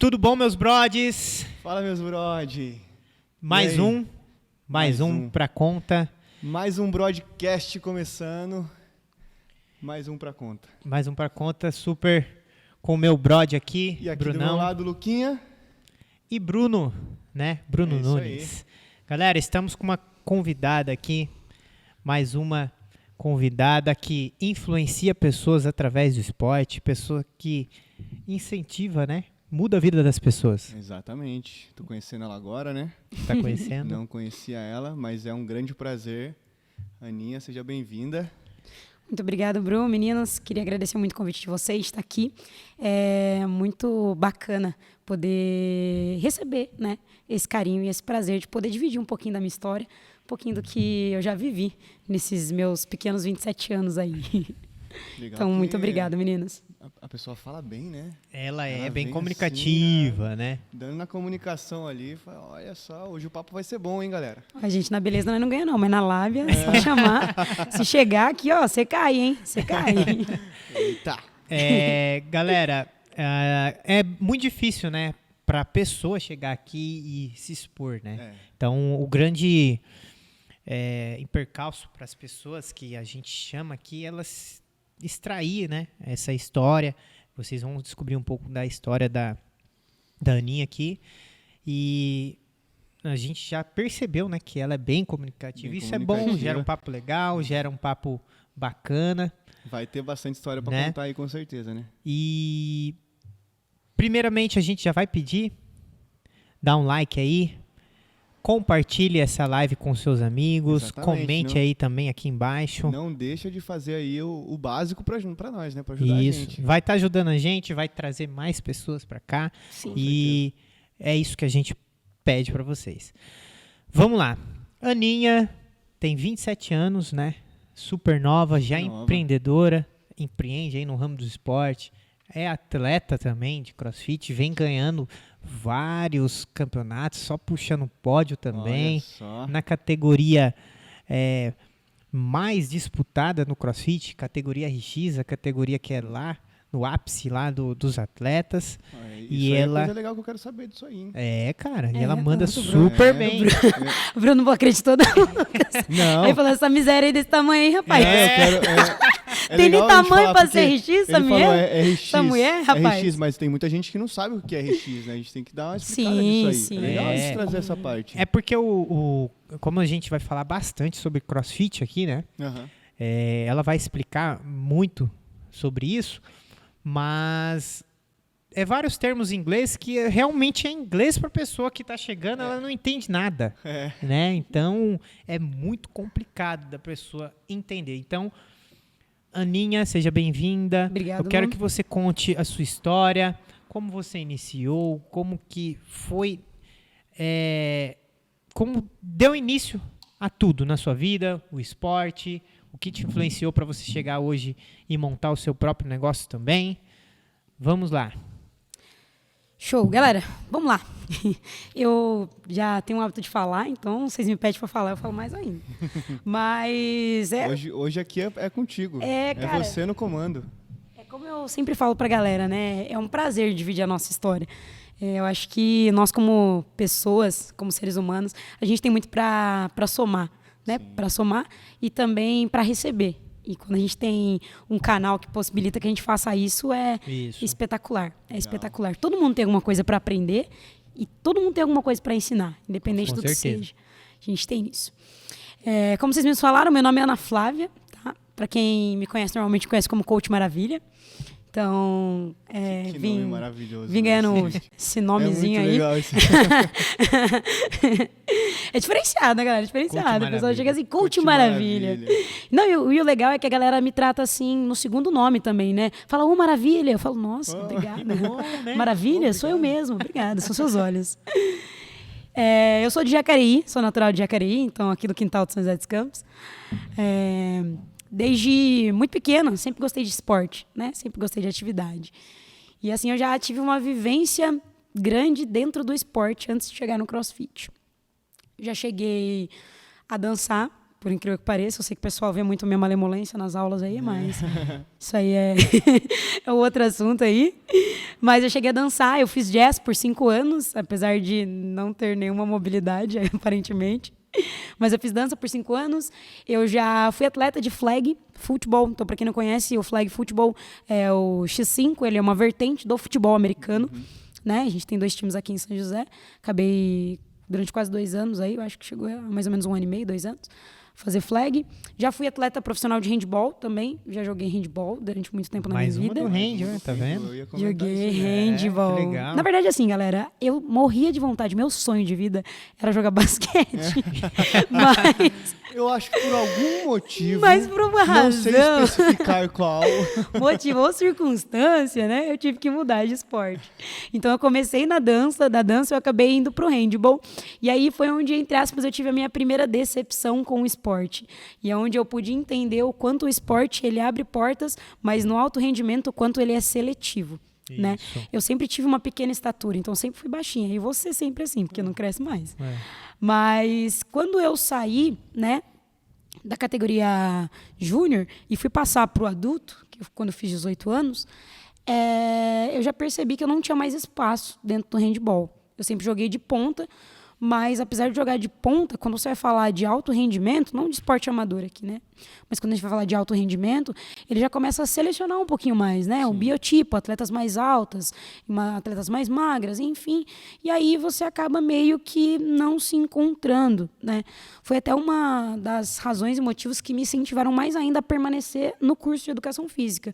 Tudo bom, meus brodes? Fala, meus brode. Mais um pra conta. Mais um broadcast começando. Mais um pra conta. Mais um pra conta, super com o meu brode aqui, E aqui Brunão. do meu lado, Luquinha. E Bruno, né? Bruno É isso Nunes. Galera, estamos com uma convidada aqui. Mais uma convidada que influencia pessoas através do esporte. Pessoa que incentiva, né? Muda a vida das pessoas. Exatamente. Tô conhecendo ela agora, né? Tá conhecendo? Não conhecia ela, mas é um grande prazer. Aninha, seja bem-vinda. Muito obrigada, Bruno. Meninas, queria agradecer muito o convite de vocês, estar aqui. É muito bacana poder receber, né, esse carinho e esse prazer de poder dividir um pouquinho da minha história, um pouquinho do que eu já vivi nesses meus pequenos 27 anos aí. Legal. Então, muito obrigada, meninas. A pessoa fala bem, né? Ela é Ela bem vem comunicativa, assim, né? Dando na comunicação ali, fala, olha só, hoje o papo vai ser bom, hein, galera? A gente na beleza nós não ganha não, mas na lábia é só chamar. Se chegar aqui, ó, você cai, hein? Você cai. Eita! Galera, é muito difícil, né? Pra pessoa chegar aqui e se expor, né? É. Então, o grande percalço para as pessoas que a gente chama aqui, elas extrair, né? Essa história. Vocês vão descobrir um pouco da história da Aninha aqui. E a gente já percebeu, né? Que ela é bem comunicativa. Bem Isso é bom, comunicativa. gera um papo legal, gera um papo bacana. Vai ter bastante história pra Né? contar aí, com certeza, né? E primeiramente a gente já vai pedir, dá um like aí, compartilhe essa live com seus amigos, Exatamente, comente não- aí também aqui embaixo. Não deixa de fazer aí o básico pra nós, né? Pra ajudar Isso, a gente. vai estar ajudando a gente, vai trazer mais pessoas para cá Sim. e é isso que a gente pede para vocês. Vamos lá. Aninha tem 27 anos, né? Super nova, já Nova. empreendedora, empreende aí no ramo do esporte, é atleta também de CrossFit, vem ganhando vários campeonatos, só puxando pódio também, Olha só. na categoria mais disputada no CrossFit, categoria RX, a categoria que é lá no ápice lá dos atletas. Isso E aí ela- é coisa legal que eu quero saber disso aí, hein? Cara, e É, ela manda muito bom. super É, bem. O Bruno não acreditou, não. Não. Aí falou, essa miséria aí desse tamanho aí, rapaz. Eu quero, Tem nem legal a gente tamanho falar, pra porque ser RX, essa ele mulher? falou, é RX, Essa mulher, rapaz? RX, mas tem muita gente que não sabe o que é RX, né? A gente tem que dar uma explicada Sim, disso aí. sim. É legal a gente É. trazer essa parte. É porque como a gente vai falar bastante sobre CrossFit aqui, né? Aham. Ela vai explicar muito sobre isso, mas é vários termos em inglês que realmente é inglês para a pessoa que está chegando, ela não entende nada, É. né? Então é muito complicado da pessoa entender. Então, Aninha, seja bem-vinda. Obrigada, Eu quero Bruno. que você conte a sua história, como você iniciou, como que foi, como deu início a tudo na sua vida, o esporte, o que te influenciou para você chegar hoje e montar o seu próprio negócio também. Vamos lá. Show, galera, vamos lá. Eu já tenho o hábito de falar, então vocês me pedem pra falar, eu falo mais ainda. Mas Hoje aqui é contigo. cara. Você no comando. É como eu sempre falo pra galera, né? É um prazer dividir a nossa história. Eu acho que nós, como pessoas, como seres humanos, a gente tem muito pra somar, né? Pra somar e também pra receber. E quando a gente tem um canal que possibilita que a gente faça isso, é Isso. espetacular. É espetacular. Todo mundo tem alguma coisa pra aprender e todo mundo tem alguma coisa pra ensinar, independente Com do que certeza. seja. A gente tem isso. Como vocês me falaram, meu nome é Ana Flávia, tá? Pra quem me conhece, normalmente conhece como Coach Maravilha. Então, Que nome maravilhoso. vim ganhando né? esse nomezinho é muito aí. legal esse. É diferenciado, né, galera? É diferenciado. Coach O pessoal chega assim, Coach Coach Maravilha. Maravilha. Não, e o legal é que a galera me trata assim no segundo nome também, né? Fala, ô Maravilha. Eu falo, nossa, obrigada. bom, né? Maravilha, sou eu mesmo. Obrigada, são seus olhos. Eu sou de Jacareí, sou natural de Jacareí, então aqui do quintal de São José dos Campos. Desde muito pequena, sempre gostei de esporte, né? Sempre gostei de atividade. E assim, eu já tive uma vivência grande dentro do esporte antes de chegar no CrossFit. Já cheguei a dançar por incrível que pareça. Eu sei que o pessoal vê muito minha malemolência nas aulas aí, mas isso aí é outro assunto aí. Mas eu cheguei a dançar, eu fiz jazz por 5 anos, apesar de não ter nenhuma mobilidade, aparentemente. Mas eu fiz dança por 5 anos. Eu já fui atleta de flag futebol. Então, para quem não conhece, o flag futebol é o X5, ele é uma vertente do futebol americano. Né? A gente tem 2 times aqui em São José. Acabei durante quase 2 anos aí, eu acho que chegou a mais ou menos 1 ano e meio, 2 anos, fazer flag. Já fui atleta profissional de handball também. Já joguei handball durante muito tempo na minha vida. Mais uma do hand, tá vendo? Joguei handball. Que legal. Na verdade, assim, galera, eu morria de vontade. Meu sonho de vida era jogar basquete. Mas... Eu acho que por algum motivo, mas por uma razão, não sei especificar qual, motivo ou circunstância, né? Eu tive que mudar de esporte. Então eu comecei na dança, da dança eu acabei indo pro handball. E aí foi onde, entre aspas, eu tive a minha primeira decepção com o esporte. E é onde eu pude entender o quanto o esporte ele abre portas, mas no alto rendimento o quanto ele é seletivo. Né? Eu sempre tive uma pequena estatura, então sempre fui baixinha. E você sempre assim, porque não cresce mais. Mas quando eu saí, né, da categoria júnior e fui passar para o adulto, quando eu fiz 18 anos, eu já percebi que eu não tinha mais espaço dentro do handball. Eu sempre joguei de ponta, mas apesar de jogar de ponta, quando você vai falar de alto rendimento, não de esporte amador aqui, né? Mas quando a gente vai falar de alto rendimento, ele já começa a selecionar um pouquinho mais, né? Sim. O biotipo, atletas mais altas, atletas mais magras, enfim. E aí você acaba meio que não se encontrando, né? Foi até uma das razões e motivos que me incentivaram mais ainda a permanecer no curso de Educação Física.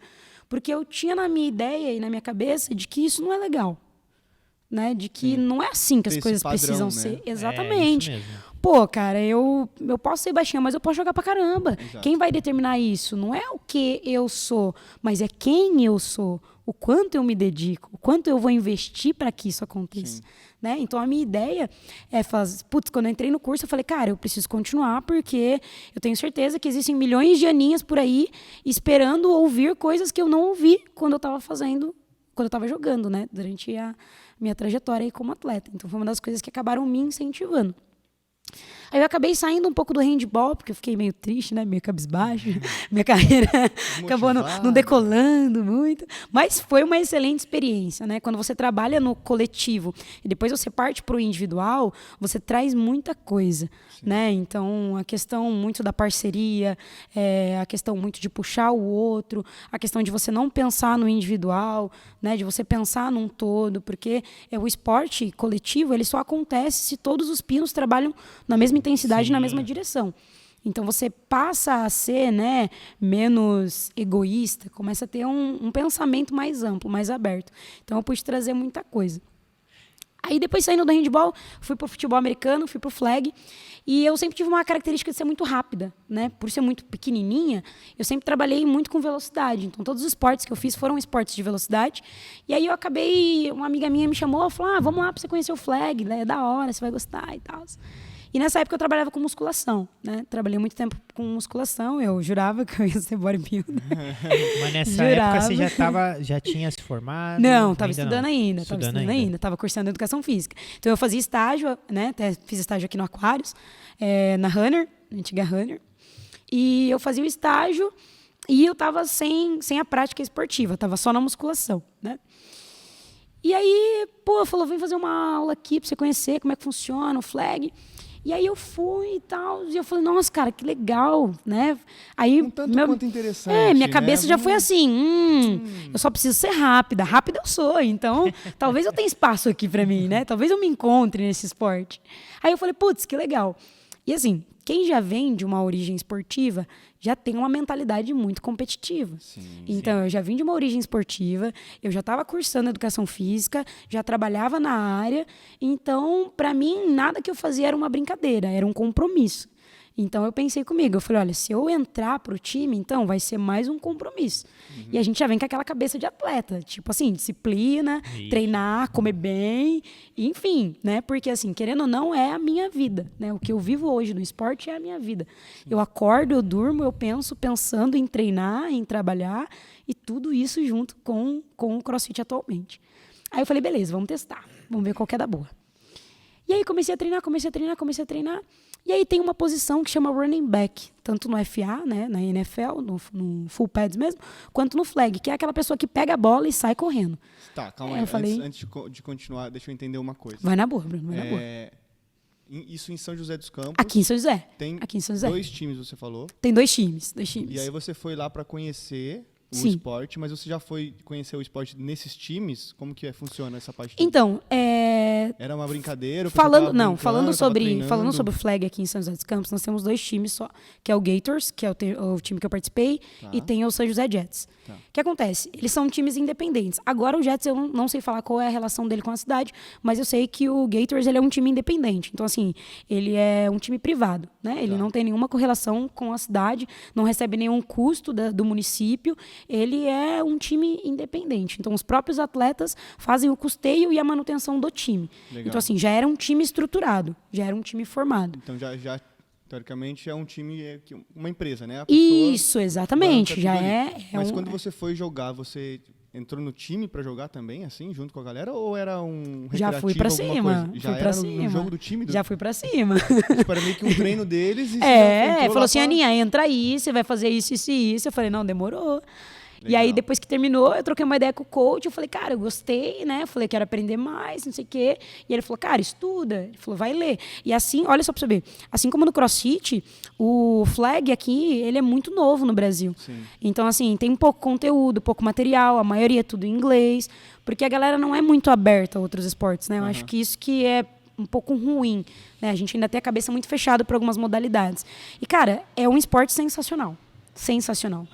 Porque eu tinha na minha ideia e na minha cabeça de que isso não é legal. Né, de que não é assim que as coisas padrão, precisam ser. Exatamente. É isso mesmo. Pô, cara, eu posso ser baixinha, mas eu posso jogar pra caramba. Exato. Quem vai determinar isso? Não é o que eu sou, mas é quem eu sou. O quanto eu me dedico, o quanto eu vou investir para que isso aconteça. Né? Então, a minha ideia é fazer... Putz, quando eu entrei no curso, eu falei, cara, eu preciso continuar porque eu tenho certeza que existem milhões de aninhas por aí esperando ouvir coisas que eu não ouvi quando eu estava fazendo, quando eu estava jogando, né? Durante a minha trajetória aí como atleta. Então, foi uma das coisas que acabaram me incentivando. Aí eu acabei saindo um pouco do handball, porque eu fiquei meio triste, né? Meio cabisbaixo. Minha carreira acabou não decolando muito. Mas foi uma excelente experiência, né? Quando você trabalha no coletivo e depois você parte para o individual, você traz muita coisa, né? Então, a questão muito da parceria, a questão muito de puxar o outro, a questão de você não pensar no individual, né? De você pensar num todo, porque o esporte coletivo, ele só acontece se todos os pinos trabalham na mesma intensidade, na mesma direção. Então você passa a ser, né, menos egoísta, começa a ter um pensamento mais amplo, mais aberto. Então eu pude trazer muita coisa. Aí depois, saindo do handball, fui pro futebol americano, fui pro flag, e eu sempre tive uma característica de ser muito rápida, né? Por ser muito pequenininha, eu sempre trabalhei muito com velocidade. Então todos os esportes que eu fiz foram esportes de velocidade. E aí eu acabei, uma amiga minha me chamou, falou, vamos lá para você conhecer o flag, né? É da hora, você vai gostar e tal. E nessa época eu trabalhava com musculação, né? Trabalhei muito tempo com musculação, eu jurava que eu ia ser bodybuilder. Mas nessa época você já tinha se formado? Não, estava estudando ainda. Estava cursando Educação Física. Então eu fazia estágio, né? Até fiz estágio aqui no Aquários, na Runner, na antiga Runner. E eu fazia o estágio e eu estava sem a prática esportiva, estava só na musculação, né? E aí, falou, vem fazer uma aula aqui para você conhecer como é que funciona o flag. E aí eu fui e tal, e eu falei, nossa, cara, que legal, né? Aí, quanto interessante, minha cabeça já foi assim, eu só preciso ser rápida eu sou, então talvez eu tenha espaço aqui pra mim, né? Talvez eu me encontre nesse esporte. Aí eu falei, putz, que legal. E assim, quem já vem de uma origem esportiva já tem uma mentalidade muito competitiva. Então, eu já vim de uma origem esportiva, eu já estava cursando Educação Física, já trabalhava na área. Então, para mim, nada que eu fazia era uma brincadeira, era um compromisso. Então, eu pensei comigo, eu falei, olha, se eu entrar pro time, então vai ser mais um compromisso. E a gente já vem com aquela cabeça de atleta, tipo assim, disciplina, treinar, comer bem, enfim, né? Porque assim, querendo ou não, é a minha vida, né? O que eu vivo hoje no esporte é a minha vida. Eu acordo, eu durmo, eu penso pensando em treinar, em trabalhar, e tudo isso junto com o CrossFit atualmente. Aí eu falei, beleza, vamos testar, vamos ver qual que é da boa. E aí comecei a treinar. E aí tem uma posição que chama running back, tanto no FA, né, na NFL, no full pads mesmo, quanto no flag, que é aquela pessoa que pega a bola e sai correndo. Tá, calma Eu aí. falei- Antes de continuar, deixa eu entender uma coisa. Vai na boa, Bruno, vai na boa. Isso em São José dos Campos. Aqui em São José. Tem Aqui em São José. 2 times, você falou. Tem dois times. E aí você foi lá para conhecer o Sim. esporte, mas você já foi conhecer o esporte nesses times? Como que funciona essa parte? toda? Então, Era uma brincadeira? O pessoal falando, tava não, brincando, falando tava sobre treinando? o flag aqui em São José dos Campos, nós temos 2 times só, que é o Gators, que é o time que eu participei, Tá. e tem o São José Jets. Tá. O que acontece? Eles são times independentes. Agora o Jets eu não sei falar qual é a relação dele com a cidade, mas eu sei que o Gators ele é um time independente. Então assim, ele é um time privado, né? Ele Tá. não tem nenhuma correlação com a cidade, não recebe nenhum custo do município. Ele é um time independente. Então os próprios atletas fazem o custeio e a manutenção do time. Legal. Então assim, já era um time estruturado, já era um time formado. Então já teoricamente é um time, uma empresa, né? A pessoa Isso, exatamente. banca Já tudo ali. é Mas um, quando você foi jogar, você entrou no time para jogar também, assim, junto com a galera? Ou era um já recreativo, fui pra alguma cima. coisa? Já Fui era pra no cima. jogo do time? Já fui pra cima. Tipo, era meio que um treino deles e você já entrou Falou lá assim, pra- Aninha, entra aí, você vai fazer isso, isso e isso. Eu falei, não, demorou. E Legal. aí, depois que terminou, eu troquei uma ideia com o coach. Eu falei, cara, eu gostei, né? Eu falei, quero aprender mais, não sei o quê. E ele falou, cara, estuda. Ele falou, vai ler. E assim, olha só pra você ver. Assim como no CrossFit, o flag aqui, ele é muito novo no Brasil. Sim. Então, assim, tem pouco conteúdo, pouco material. A maioria é tudo em inglês. Porque a galera não é muito aberta a outros esportes, né? Eu acho que isso que é um pouco ruim, né? A gente ainda tem a cabeça muito fechada para algumas modalidades. E, cara, é um esporte sensacional. Sensacional.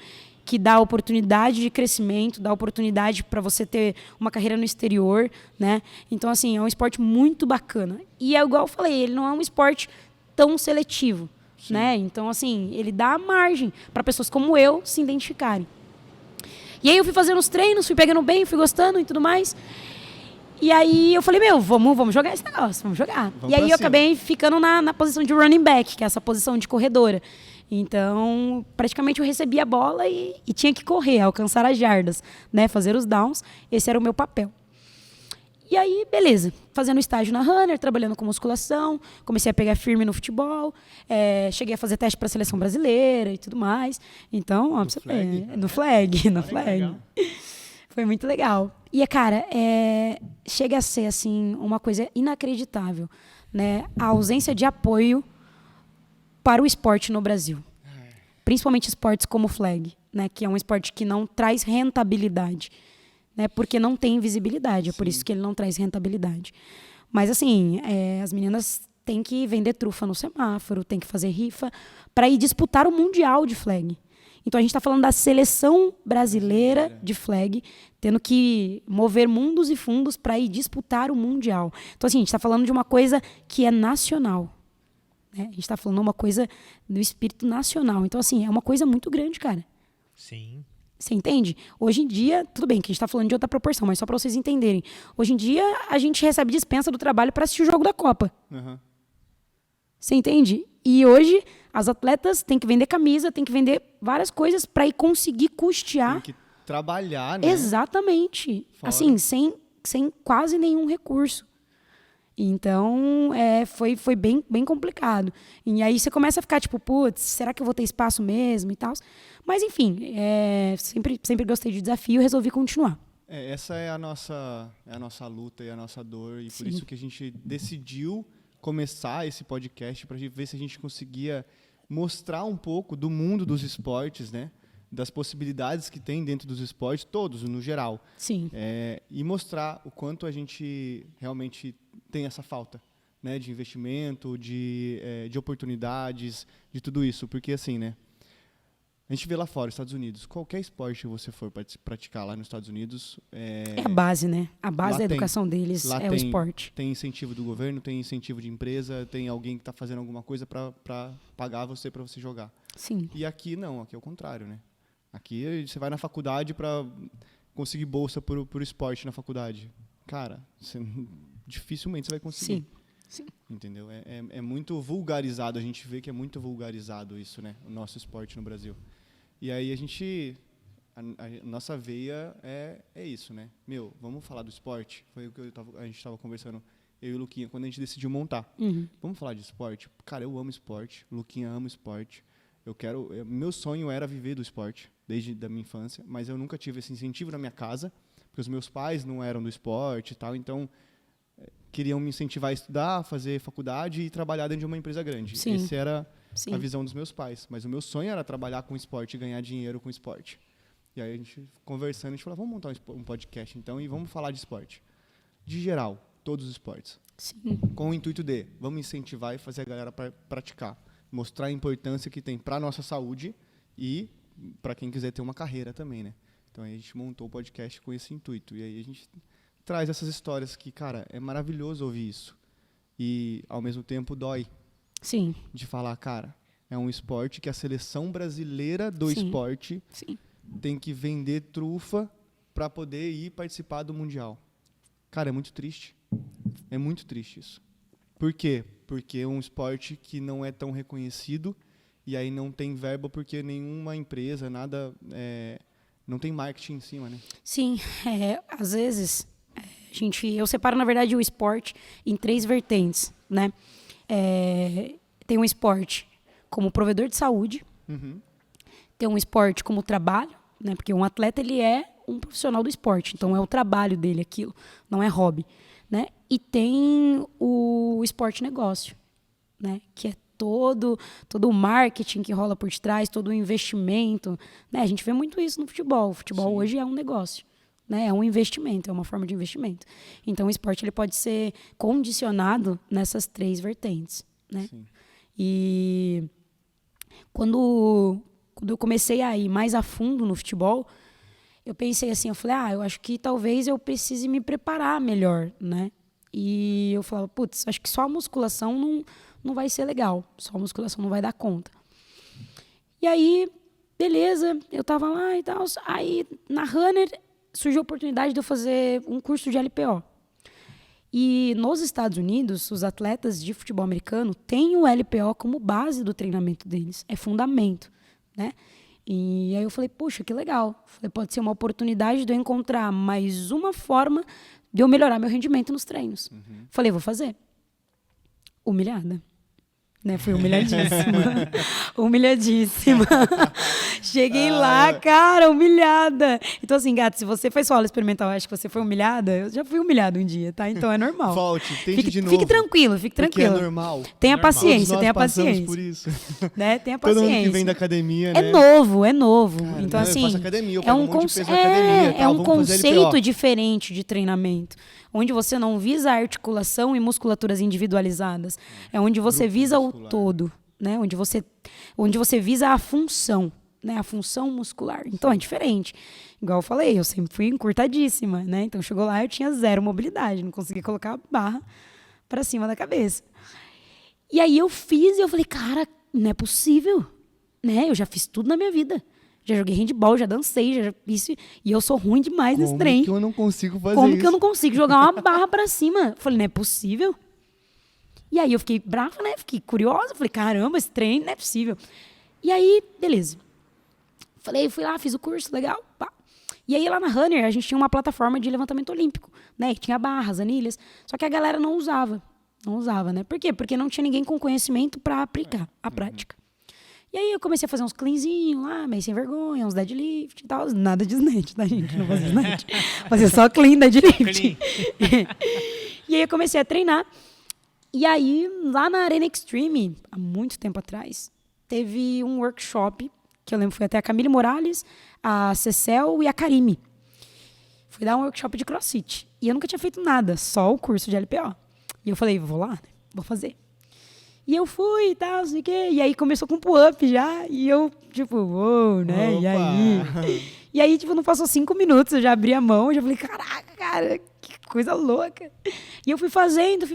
Que dá oportunidade de crescimento, dá oportunidade para você ter uma carreira no exterior, né? Então, assim, é um esporte muito bacana. E é igual eu falei, ele não é um esporte tão seletivo, né? Então, assim, ele dá margem para pessoas como eu se identificarem. E aí eu fui fazendo os treinos, fui pegando bem, fui gostando e tudo mais. E aí eu falei, vamos jogar esse negócio, vamos jogar. Vamos e aí pra eu cima. acabei ficando na posição de running back, que é essa posição de corredora. Então, praticamente eu recebia a bola e tinha que correr, alcançar as jardas, né? Fazer os downs. Esse era o meu papel. E aí, beleza. Fazendo estágio na Runner, trabalhando com musculação, comecei a pegar firme no futebol, cheguei a fazer teste para a seleção brasileira e tudo mais. Então, ó, pra você flag? ver, no flag, no Olha que flag. legal. Foi muito legal. E, cara, chega a ser, assim, uma coisa inacreditável, né? A ausência de apoio para o esporte no Brasil. Principalmente esportes como o flag, né? Que é um esporte que não traz rentabilidade, né? Porque não tem visibilidade. É por isso que ele não traz rentabilidade. Mas, assim, as meninas têm que vender trufa no semáforo, têm que fazer rifa para ir disputar o Mundial de flag. Então, a gente está falando da seleção brasileira de flag, tendo que mover mundos e fundos para ir disputar o Mundial. Então, assim, a gente está falando de uma coisa que é nacional. Né? A gente está falando uma coisa do espírito nacional. Então, assim, é uma coisa muito grande, cara. Sim. Você entende? Hoje em dia, tudo bem que a gente está falando de outra proporção, mas só para vocês entenderem. Hoje em dia, a gente recebe dispensa do trabalho para assistir o jogo da Copa. Aham. Você entende? E hoje, as atletas têm que vender camisa, têm que vender várias coisas para ir conseguir custear. Tem que trabalhar, né? Exatamente. Fora. Assim, sem quase nenhum recurso. Então, foi bem complicado. E aí você começa a ficar tipo, putz, será que eu vou ter espaço mesmo e tal? Mas, enfim, sempre gostei de desafio e resolvi continuar. Essa é a nossa luta e a nossa dor, e por Sim. isso que a gente decidiu começar esse podcast para ver se a gente conseguia mostrar um pouco do mundo dos esportes, né? Das possibilidades que tem dentro dos esportes, todos, no geral. Sim. E mostrar o quanto a gente realmente tem essa falta, né? De investimento, de oportunidades, de tudo isso. Porque, assim, né? A gente vê lá fora, Estados Unidos, qualquer esporte que você for praticar lá nos Estados Unidos... É a base, né? A base lá da tem. educação deles Lá é o esporte. Tem incentivo do governo, tem incentivo de empresa, tem alguém que está fazendo alguma coisa para pagar você para você jogar. Sim. E aqui não, aqui é o contrário, né? Aqui você vai na faculdade para conseguir bolsa por esporte na faculdade. Cara, dificilmente você vai conseguir. Sim. Entendeu? É muito vulgarizado, a gente vê que é muito vulgarizado isso, né? O nosso esporte no Brasil. E aí a nossa veia é isso, né? Vamos falar do esporte? Foi o que a gente estava conversando eu e o Luquinha, quando a gente decidiu montar. Vamos falar de esporte? Cara, eu amo esporte, o Luquinha ama esporte. Meu sonho era viver do esporte, desde da minha infância, mas eu nunca tive esse incentivo na minha casa, porque os meus pais não eram do esporte e tal, então queriam me incentivar a estudar, fazer faculdade e trabalhar dentro de uma empresa grande. Sim. Essa era Sim. a visão dos meus pais, mas o meu sonho era trabalhar com esporte e ganhar dinheiro com esporte. E aí a gente conversando, a gente falou, vamos montar um podcast então e vamos falar de esporte. De geral, todos os esportes. Sim. Com o intuito de, vamos incentivar e fazer a galera praticar. Mostrar a importância que tem para a nossa saúde e para quem quiser ter uma carreira também, né? Então aí a gente montou o podcast com esse intuito. E aí a gente traz essas histórias que, cara, é maravilhoso ouvir isso. E, ao mesmo tempo, dói. Sim. De falar, cara, é um esporte que a seleção brasileira do esporte tem que vender trufa para poder ir participar do Mundial. Cara, é muito triste. É muito triste isso. Por quê? Porque é um esporte que não é tão reconhecido e aí não tem verba porque nenhuma empresa, nada... não tem marketing em cima, né? Sim. Às vezes, eu separo, na verdade, o esporte em 3 vertentes, né? Tem um esporte como provedor de saúde, tem um esporte como trabalho, né? Porque um atleta, ele é um profissional do esporte, então é o trabalho dele aquilo, não é hobby, né? E tem o esporte negócio, né? Que é todo o marketing que rola por trás, todo o investimento, né? A gente vê muito isso no futebol. O futebol hoje é um negócio, né? É um investimento, é uma forma de investimento. Então o esporte ele pode ser condicionado nessas 3 vertentes, né? Sim. E quando eu comecei a ir mais a fundo no futebol, eu pensei assim, eu falei, eu acho que talvez eu precise me preparar melhor, né? E eu falava, putz, acho que só a musculação não vai ser legal, só a musculação não vai dar conta. E aí, beleza, eu tava lá e tal, aí na Runner surgiu a oportunidade de eu fazer um curso de LPO. E nos Estados Unidos, os atletas de futebol americano têm o LPO como base do treinamento deles, é fundamento, né? E aí eu falei, puxa, que legal. Falei, pode ser uma oportunidade de eu encontrar mais uma forma de eu melhorar meu rendimento nos treinos. Falei, vou fazer. Humilhada. Né? Fui humilhadíssima. Humilhadíssima. Cheguei lá, cara, humilhada. Então, assim, gato, se você faz sua aula experimental, acho que você foi humilhada, eu já fui humilhada um dia, tá? Então é normal. Tente de novo. Fique tranquilo, fique tranquilo. Porque é normal. Tenha paciência, tenha paciência. Por isso. Né? Tenha paciência. Todo mundo que vem da academia, né? É novo. Cara, então, assim, eu faço academia, eu é um, conceito LPO. diferente de treinamento, onde você não visa a articulação e musculaturas individualizadas. É onde você visa muscular. O todo, né? Onde você visa a função, né? A função muscular. Então é diferente. Igual eu falei, eu sempre fui encurtadíssima, né? Então chegou lá, eu tinha 0 mobilidade, não conseguia colocar a barra para cima da cabeça. E aí eu fiz e eu falei, cara, não é possível, né? Eu já fiz tudo na minha vida. Já joguei handball, já dancei, já fiz... E eu sou ruim demais nesse trem. Como que eu não consigo fazer Como isso? que eu não consigo jogar uma barra pra cima? Falei, não é possível. E aí eu fiquei brava, né? Fiquei curiosa. Falei, caramba, esse trem não é possível. E aí, beleza. Fui lá, fiz o curso, legal. Pá. E aí lá na Runner, a gente tinha uma plataforma de levantamento olímpico, né? Que tinha barras, anilhas. Só que a galera não usava. Não usava, né? Por quê? Porque não tinha ninguém com conhecimento pra aplicar a prática. E aí eu comecei a fazer uns cleanzinhos lá, meio sem vergonha, uns deadlift e tal. Nada de snatch, tá, gente? Não fazia snatch. Fazia só clean, deadlift. E aí eu comecei a treinar. E aí, lá na Arena Extreme, há muito tempo atrás, teve um workshop, que eu lembro foi até a Camille Morales, a Cecel e a Karime. Fui dar um workshop de CrossFit. E eu nunca tinha feito nada, só o curso de LPO. E eu falei, vou lá, né? Vou fazer. E eu fui e tal, não sei o quê. E aí começou com pull-up já. E eu, tipo, uou, né? Opa. E aí? E aí, tipo, não passou 5 minutos, eu já abri a mão. Já falei, caraca, cara, que coisa louca. E eu fui fazendo,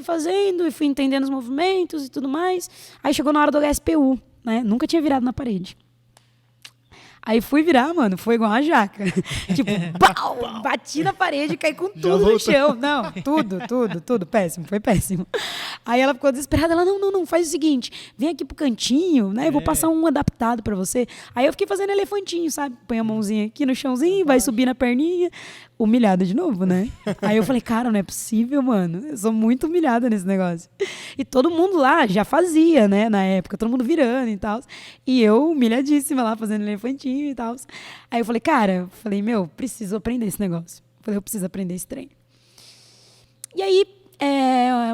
e fui entendendo os movimentos e tudo mais. Aí chegou na hora do HSPU, né? Nunca tinha virado na parede. Aí fui virar, mano, foi igual uma jaca. Tipo, pau, bati na parede, caí com tudo no chão. Não, tudo. Péssimo, foi péssimo. Aí ela ficou desesperada. Ela, não, faz o seguinte, vem aqui pro cantinho, né? Eu vou passar um adaptado pra você. Aí eu fiquei fazendo elefantinho, sabe? Põe a mãozinha aqui no chãozinho, vai subir na perninha. Humilhada de novo, né? Aí eu falei, cara, não é possível, mano. Eu sou muito humilhada nesse negócio. E todo mundo lá já fazia, né? Na época, todo mundo virando e tal. E eu, humilhadíssima lá, fazendo elefantinho e tal. Aí eu falei, cara, preciso aprender esse negócio. Eu preciso aprender esse trem. E aí,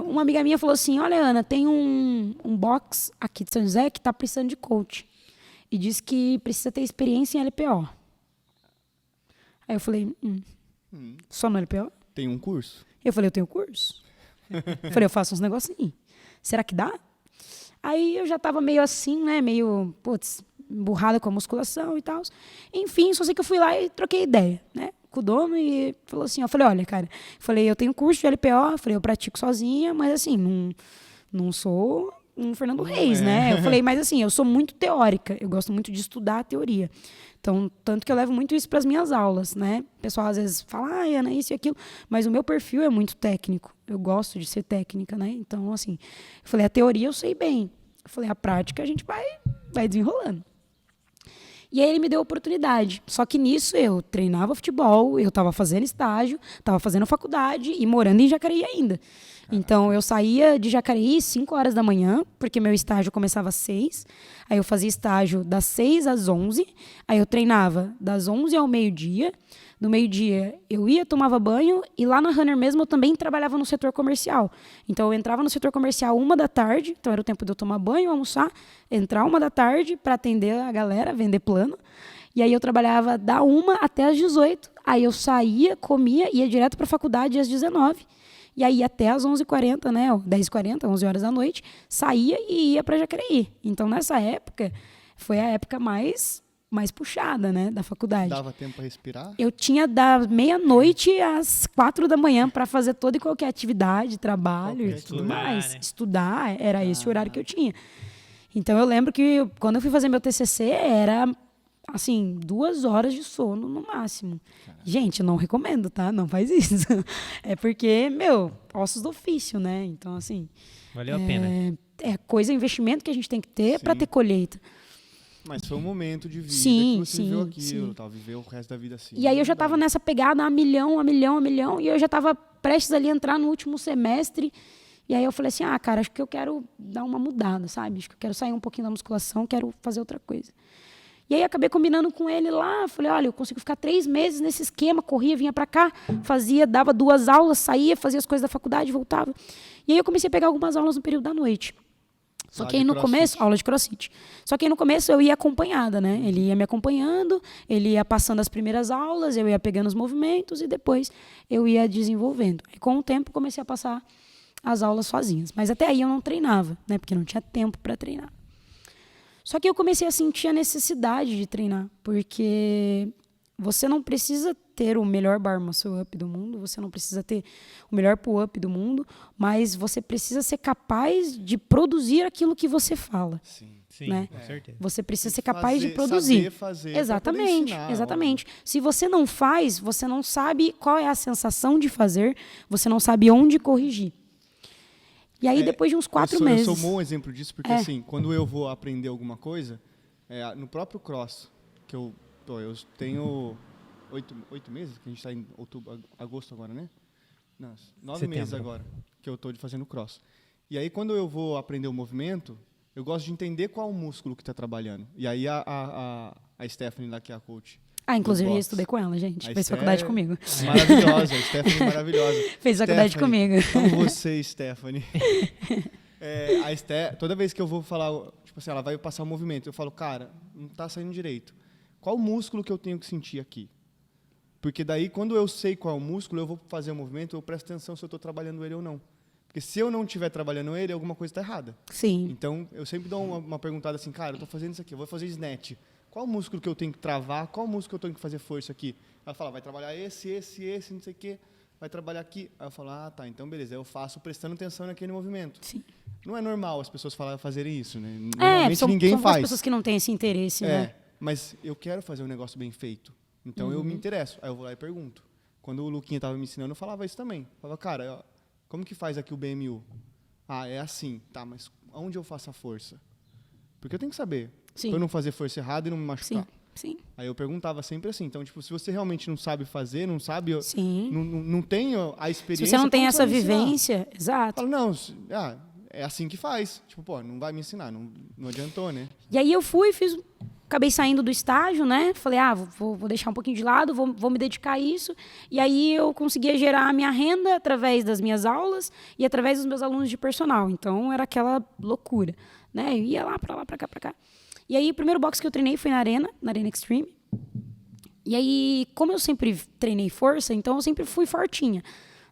uma amiga minha falou assim, olha, Ana, tem um box aqui de São José que tá precisando de coach. E diz que precisa ter experiência em LPO. Aí eu falei, só no LPO? Tem um curso? Eu falei, eu tenho curso. Eu falei, eu faço uns negocinhos. Será que dá? Aí eu já tava meio assim, né? Meio, emburrada com a musculação e tal. Enfim, só sei que eu fui lá e troquei ideia, né? Com o dono e falou assim, eu falei, olha, cara, eu tenho curso de LPO, eu falei, eu pratico sozinha, mas assim, não sou um Fernando Reis, né? Eu falei, mas assim, eu sou muito teórica, eu gosto muito de estudar a teoria. Então, tanto que eu levo muito isso para as minhas aulas, né? O pessoal às vezes fala, Ana, isso e aquilo, mas o meu perfil é muito técnico. Eu gosto de ser técnica, né? Então, assim, eu falei, a teoria eu sei bem. Eu falei, a prática a gente vai desenrolando. E aí ele me deu a oportunidade. Só que nisso eu treinava futebol, eu estava fazendo estágio, estava fazendo faculdade e morando em Jacareí ainda. Então, eu saía de Jacareí 5 horas da manhã, porque meu estágio começava às 6. Aí eu fazia estágio das 6 às 11. Aí eu treinava das 11 ao meio-dia. Do meio-dia eu ia, tomava banho. E lá na Runner mesmo eu também trabalhava no setor comercial. Então, eu entrava no setor comercial 1 da tarde. Então, era o tempo de eu tomar banho, almoçar. Entrar 1 da tarde para atender a galera, vender plano. E aí eu trabalhava da 1 até às 18. Aí eu saía, comia, ia direto para a faculdade às 19. E aí até às 11h40, né, 10h40, 11 horas da noite, saía e ia para Jacareí. Então, nessa época, foi a época mais puxada, né, da faculdade. Dava tempo para respirar? Eu tinha da meia-noite às 4 da manhã para fazer toda e qualquer atividade, trabalho e tudo mais. Né? Estudar, era esse o horário que eu tinha. Então, eu lembro que quando eu fui fazer meu TCC, era... assim, 2 horas de sono no máximo. Gente, não recomendo, tá? Não faz isso. É porque, ossos do ofício, né? Então, assim... Valeu a pena. Investimento que a gente tem que ter para ter colheita. Mas foi um momento de vida que você viveu aquilo, viveu o resto da vida assim. E aí eu já estava nessa pegada a milhão, e eu já estava prestes ali a entrar no último semestre. E aí eu falei assim, cara, acho que eu quero dar uma mudada, sabe? Acho que eu quero sair um pouquinho da musculação, quero fazer outra coisa. E aí acabei combinando com ele lá, falei, olha, eu consigo ficar 3 meses nesse esquema, corria, vinha para cá, dava 2 aulas, saía, fazia as coisas da faculdade, voltava. E aí eu comecei a pegar algumas aulas no período da noite. Só que aí no começo, aula de crossfit. Só que aí no começo eu ia acompanhada, né? Ele ia me acompanhando, ele ia passando as primeiras aulas, eu ia pegando os movimentos e depois eu ia desenvolvendo. E com o tempo comecei a passar as aulas sozinhas. Mas até aí eu não treinava, né? Porque não tinha tempo para treinar. Só que eu comecei a sentir a necessidade de treinar, porque você não precisa ter o melhor bar muscle up do mundo, você não precisa ter o melhor pull-up do mundo, mas você precisa ser capaz de produzir aquilo que você fala. Sim, né? Com certeza. Você precisa ser capaz de produzir. Saber fazer Exatamente, exatamente. Se você não faz, você não sabe qual é a sensação de fazer, você não sabe onde corrigir. E aí, depois de uns 4 meses... Eu sou um bom exemplo disso, porque assim, quando eu vou aprender alguma coisa, no próprio cross, que eu tenho 8 meses, que a gente está em agosto agora, né? Não, 9 meses agora, que eu estou fazendo cross. E aí, quando eu vou aprender o movimento, eu gosto de entender qual o músculo que está trabalhando. E aí, a Stephanie, lá, que é a coach... inclusive eu estudei com ela, gente. Fez faculdade comigo. Maravilhosa, a Stephanie é maravilhosa. Fez faculdade comigo. Amo você, Stephanie. Toda vez que eu vou falar, tipo assim, ela vai passar o movimento, eu falo, cara, não está saindo direito. Qual o músculo que eu tenho que sentir aqui? Porque daí, quando eu sei qual é o músculo, eu vou fazer o movimento, eu presto atenção se eu estou trabalhando ele ou não. Porque se eu não estiver trabalhando ele, alguma coisa está errada. Sim. Então, eu sempre dou uma perguntada assim, cara, eu estou fazendo isso aqui, eu vou fazer snatch. Qual músculo que eu tenho que travar? Qual músculo que eu tenho que fazer força aqui? Ela fala, vai trabalhar esse, não sei o quê. Vai trabalhar aqui. Aí eu falo, tá, então beleza. Eu faço prestando atenção naquele movimento. Sim. Não é normal as pessoas fazerem isso, né? Normalmente ninguém são faz. as pessoas que não têm esse interesse, né? mas eu quero fazer um negócio bem feito. Então eu me interesso. Aí eu vou lá e pergunto. Quando o Luquinha estava me ensinando, eu falava isso também. Eu falava, cara, ó, como que faz aqui o BMU? Ah, é assim. Tá, mas onde eu faço a força? Porque eu tenho que saber. Sim. Pra eu não fazer força errada e não me machucar. Sim. Aí eu perguntava sempre assim. Então, tipo, se você realmente não sabe fazer, não sabe... Sim. Não tem a experiência... Se você não tem como essa vai me ensinar? vivência, exato. Fala, não, é assim que faz. Tipo, pô, não vai me ensinar. Não adiantou, né? E aí eu fui, acabei saindo do estágio, né? Falei, vou deixar um pouquinho de lado, vou me dedicar a isso. E aí eu conseguia gerar a minha renda através das minhas aulas e através dos meus alunos de personal. Então era aquela loucura, né? Eu ia lá, pra cá, pra cá. E aí o primeiro boxe que eu treinei foi na Arena Extreme. E aí, como eu sempre treinei força, então eu sempre fui fortinha.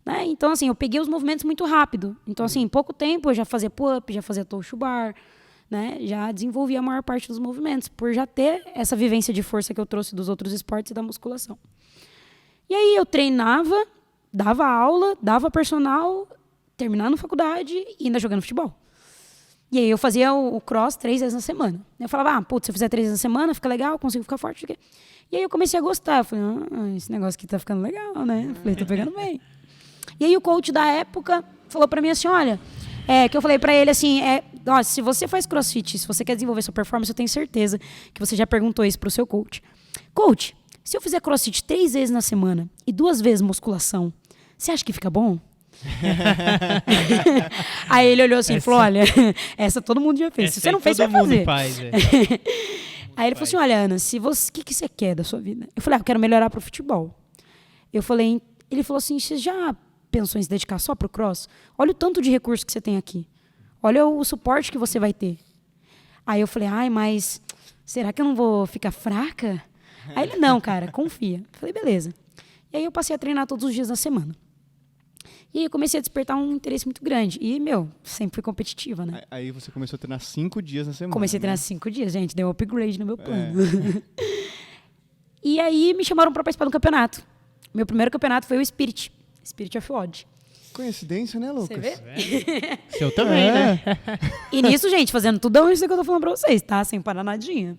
Né? Então, assim, eu peguei os movimentos muito rápido. Então, assim, em pouco tempo eu já fazia pull-up, já fazia toe to bar, né? Já desenvolvi a maior parte dos movimentos, por já ter essa vivência de força que eu trouxe dos outros esportes e da musculação. E aí eu treinava, dava aula, dava personal, terminando a faculdade e ainda jogando futebol. E aí eu fazia o cross 3 vezes na semana. Eu falava, putz, se eu fizer 3 vezes na semana, fica legal, consigo ficar forte. E aí eu comecei a gostar. Eu falei, esse negócio aqui tá ficando legal, né? Eu falei, tô pegando bem. E aí o coach da época falou pra mim assim, olha, que eu falei pra ele assim, se você faz crossfit, se você quer desenvolver sua performance, eu tenho certeza que você já perguntou isso pro seu coach. Coach, se eu fizer crossfit 3 vezes na semana e 2 vezes musculação, você acha que fica bom? Aí ele olhou assim e falou, olha, essa todo mundo já fez. Se você não fez, você vai fazer. Faz, Aí ele falou assim, olha, Ana, o que você quer da sua vida? Eu falei, eu quero melhorar pro futebol. Ele falou assim, você já pensou em se dedicar só pro cross? Olha o tanto de recurso que você tem aqui. Olha o suporte que você vai ter. Aí eu falei, mas será que eu não vou ficar fraca? Aí ele, não, cara, confia. Eu falei, beleza. E aí eu passei a treinar todos os dias da semana. E aí eu comecei a despertar um interesse muito grande. E, sempre fui competitiva, né? Aí você começou a treinar 5 dias na semana. Comecei a treinar 5 dias, gente. Deu um upgrade no meu plano. E aí me chamaram para participar do campeonato. Meu primeiro campeonato foi o Spirit of Odd. Coincidência, né, Lucas? Você vê? Seu também, né? E nisso, gente, fazendo tudo isso que eu tô falando pra vocês, tá? Sem parar nadinha.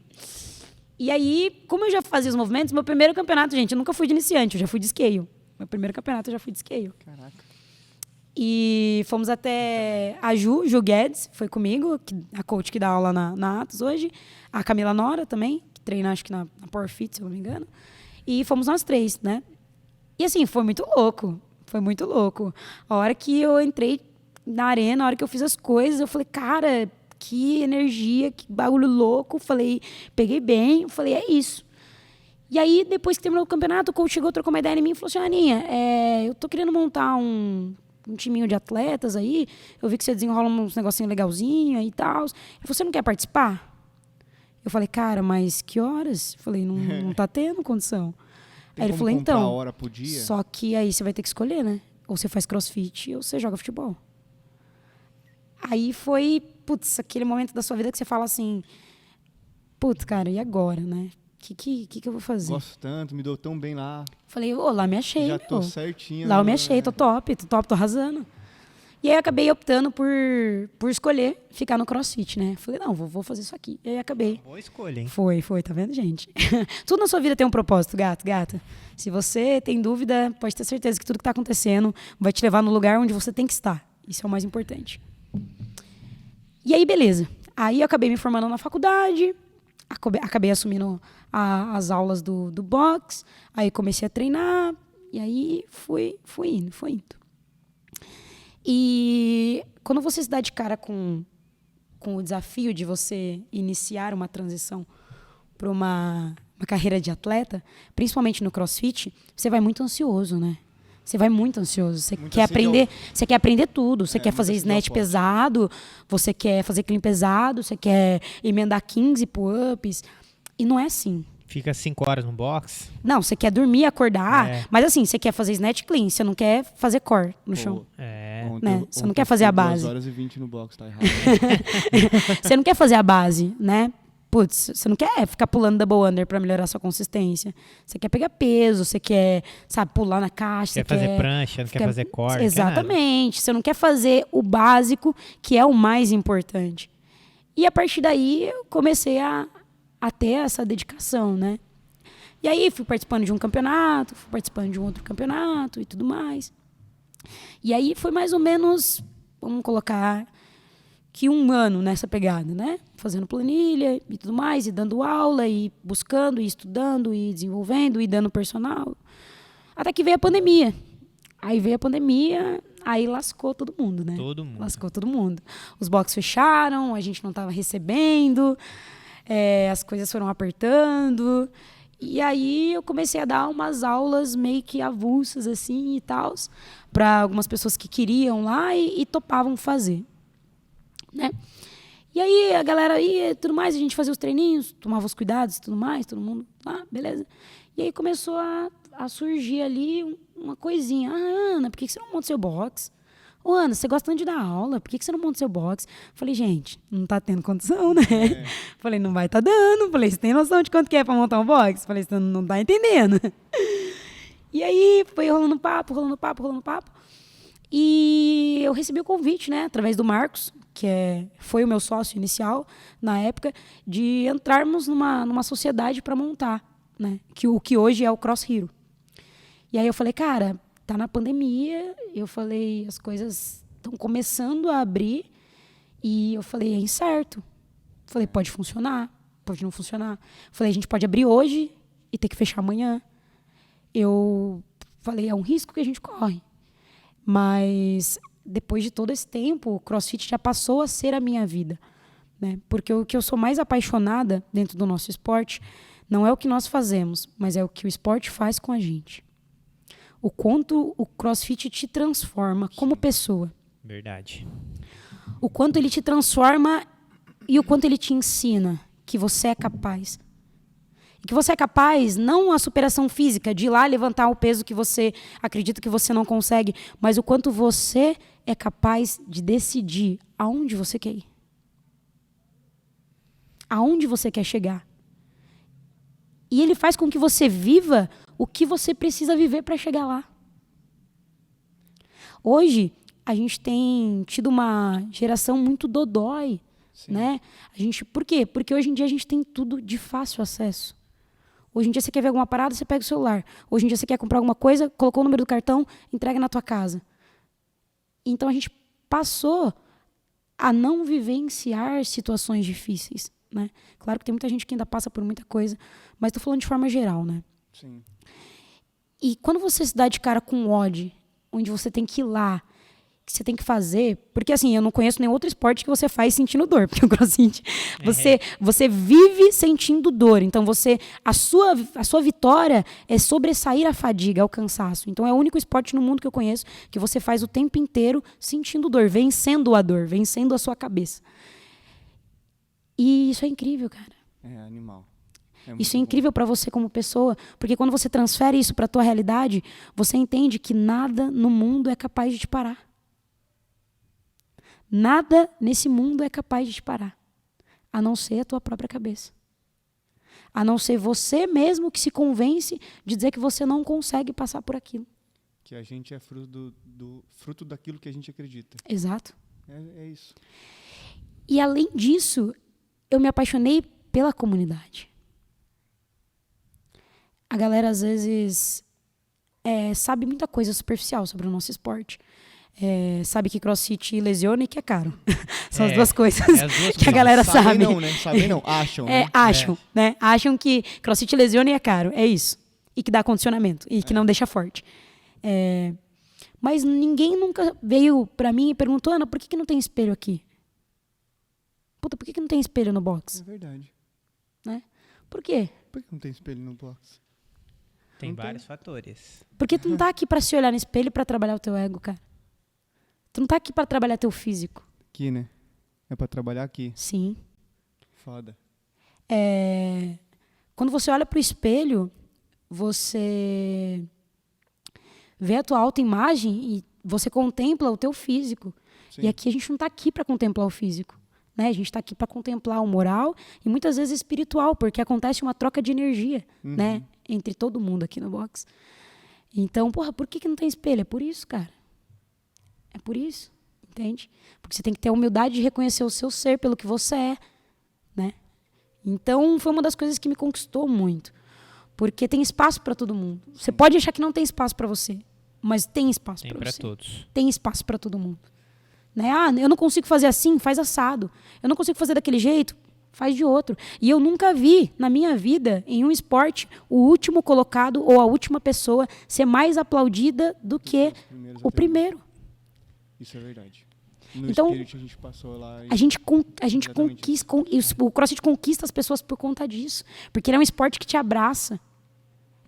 E aí, como eu já fazia os movimentos, meu primeiro campeonato, gente, eu nunca fui de iniciante, eu já fui de scale. Meu primeiro campeonato eu já fui de scale. Caraca. E fomos até a Ju Guedes, foi comigo, a coach que dá aula na Atos hoje. A Camila Nora também, que treina acho que na Power Fit, se eu não me engano. E fomos nós 3, né? E assim, foi muito louco. Foi muito louco. A hora que eu entrei na arena, a hora que eu fiz as coisas, eu falei, cara, que energia, que bagulho louco. Falei, peguei bem, falei, é isso. E aí, depois que terminou o campeonato, o coach chegou, trocou uma ideia em mim e falou assim, Aninha, eu tô querendo montar um timinho de atletas aí, eu vi que você desenrola uns negocinhos legalzinhos aí e tal. Ele falou, você não quer participar? Eu falei, cara, mas que horas? Eu falei, não tá tendo condição. Tem aí ele falou, comprar então, a hora pro dia? só que aí você vai ter que escolher, né? Ou você faz crossfit ou você joga futebol. Aí foi, aquele momento da sua vida que você fala assim, cara, e agora, né? O que eu vou fazer? Gosto tanto, me dou tão bem lá. Falei, lá me achei, Já tô certinho. Lá eu me achei, tô top, tô arrasando. E aí eu acabei optando por escolher ficar no crossfit, né? Falei, não, vou fazer isso aqui. E aí acabei. Boa escolha, hein? Foi, tá vendo, gente? Tudo na sua vida tem um propósito, gata. Se você tem dúvida, pode ter certeza que tudo que tá acontecendo vai te levar no lugar onde você tem que estar. Isso é o mais importante. E aí, beleza. Aí eu acabei me formando na faculdade, acabei assumindo as aulas do box, aí comecei a treinar, e aí fui indo. E quando você se dá de cara com o desafio de você iniciar uma transição para uma carreira de atleta, principalmente no CrossFit, você vai muito ansioso, né? Você vai muito ansioso. Você quer aprender tudo. Você quer fazer snatch pesado, você quer fazer clean pesado, você quer emendar 15 pull-ups. E não é assim. Fica 5 horas no box. Não, você quer dormir, acordar, mas assim, você quer fazer snatch clean, você não quer fazer core no chão. Né? Você não quer fazer a base. 2 horas e 20 no box, tá errado. Você não quer fazer a base, né? Você não quer ficar pulando double under pra melhorar a sua consistência. Você quer pegar peso, você quer, pular na caixa. Quer fazer prancha, não quer fazer core. Exatamente. Você não quer fazer o básico, que é o mais importante. E a partir daí, eu comecei a a ter essa dedicação, né? E aí fui participando de um campeonato, fui participando de um outro campeonato e tudo mais. E aí foi mais ou menos, vamos colocar, que 1 ano nessa pegada, né? Fazendo planilha e tudo mais, e dando aula, e buscando, e estudando, e desenvolvendo, e dando personal. Até que veio a pandemia. Aí veio a pandemia, aí lascou todo mundo, né? Todo mundo. Lascou todo mundo. Os boxes fecharam, a gente não estava recebendo, as coisas foram apertando. E aí eu comecei a dar umas aulas meio que avulsas, assim, e tal, para algumas pessoas que queriam lá e topavam fazer, né? E aí a galera ia, tudo mais, a gente fazia os treininhos, tomava os cuidados e tudo mais, todo mundo lá, beleza. E aí começou a surgir ali uma coisinha. Ah, Ana, por que você não monta seu box? Ô, Ana, você gosta tanto de dar aula, por que você não monta seu box? Falei, gente, não tá tendo condição, né? Falei, não vai tá dando. Falei, você tem noção de quanto que é pra montar um box? Falei, você não tá entendendo. E aí foi rolando papo. E eu recebi o convite, né, através do Marcos, que foi o meu sócio inicial na época, de entrarmos numa sociedade para montar, né, o que hoje é o Cross Hero. E aí eu falei, cara, tá na pandemia, eu falei, as coisas estão começando a abrir, e eu falei, é incerto. Falei, pode funcionar, pode não funcionar. Falei, a gente pode abrir hoje e ter que fechar amanhã. Eu falei, é um risco que a gente corre. Mas depois de todo esse tempo, o CrossFit já passou a ser a minha vida, né? Porque o que eu sou mais apaixonada dentro do nosso esporte não é o que nós fazemos, mas é o que o esporte faz com a gente. O quanto o CrossFit te transforma como pessoa. Verdade. O quanto ele te transforma e o quanto ele te ensina que você é capaz. E que você é capaz, não a superação física, de ir lá levantar o peso que você acredita que você não consegue, mas o quanto você é capaz de decidir aonde você quer ir. Aonde você quer chegar. E ele faz com que você viva o que você precisa viver para chegar lá. Hoje, a gente tem tido uma geração muito dodói, né? Por quê? Porque hoje em dia a gente tem tudo de fácil acesso. Hoje em dia você quer ver alguma parada, você pega o celular. Hoje em dia você quer comprar alguma coisa, colocou o número do cartão, entrega na tua casa. Então a gente passou a não vivenciar situações difíceis, né? Claro que tem muita gente que ainda passa por muita coisa, mas estou falando de forma geral, né? Sim. E quando você se dá de cara com o odd, onde você tem que ir lá, que você tem que fazer, porque assim, eu não conheço nenhum outro esporte que você faz sentindo dor, porque o CrossFit, você vive sentindo dor, então a sua vitória é sobressair a fadiga, o cansaço. Então é o único esporte no mundo que eu conheço que você faz o tempo inteiro sentindo dor, vencendo a dor, vencendo a sua cabeça. E isso é incrível, cara. É animal. Isso é incrível para você como pessoa, porque quando você transfere isso para a tua realidade, você entende que nada no mundo é capaz de te parar. Nada nesse mundo é capaz de te parar, a não ser a tua própria cabeça. A não ser você mesmo que se convence de dizer que você não consegue passar por aquilo. Que a gente é fruto daquilo que a gente acredita. Exato. É isso. E além disso, eu me apaixonei pela comunidade. A galera às vezes sabe muita coisa superficial sobre o nosso esporte. Sabe que CrossFit lesiona e que é caro. São as duas coisas que a galera sabe. Não, né? Sabem não, acham. Né? Acham, né? Acham que CrossFit lesiona e é caro. É isso. E que dá condicionamento. E que não deixa forte. Mas ninguém nunca veio pra mim e perguntou, Ana, por que não tem espelho aqui? Puta, por que não tem espelho no box? É verdade. Né? Por quê? Por que não tem espelho no box? Tem vários fatores. Porque tu não tá aqui pra se olhar no espelho e pra trabalhar o teu ego, cara. Tu não tá aqui pra trabalhar teu físico. Aqui, né? É pra trabalhar aqui. Sim. Foda. Quando você olha pro espelho, você vê a tua autoimagem e você contempla o teu físico. Sim. E aqui a gente não tá aqui pra contemplar o físico. Né? A gente tá aqui pra contemplar o moral e muitas vezes espiritual, porque acontece uma troca de energia, né? Entre todo mundo aqui no box. Então, porra, por que não tem espelho? É por isso, cara. É por isso, entende? Porque você tem que ter a humildade de reconhecer o seu ser pelo que você é, né? Então, foi uma das coisas que me conquistou muito. Porque tem espaço para todo mundo. Você pode achar que não tem espaço para você, mas tem espaço para você. Tem para todos. Tem espaço para todo mundo. Né? Ah, eu não consigo fazer assim, faz assado. Eu não consigo fazer daquele jeito, faz de outro. E eu nunca vi, na minha vida, em um esporte, o último colocado ou a última pessoa ser mais aplaudida do que o primeiro. Isso é verdade. No Então, Spirit a gente passou lá. A gente conquista, o CrossFit conquista as pessoas por conta disso. Porque ele é um esporte que te abraça.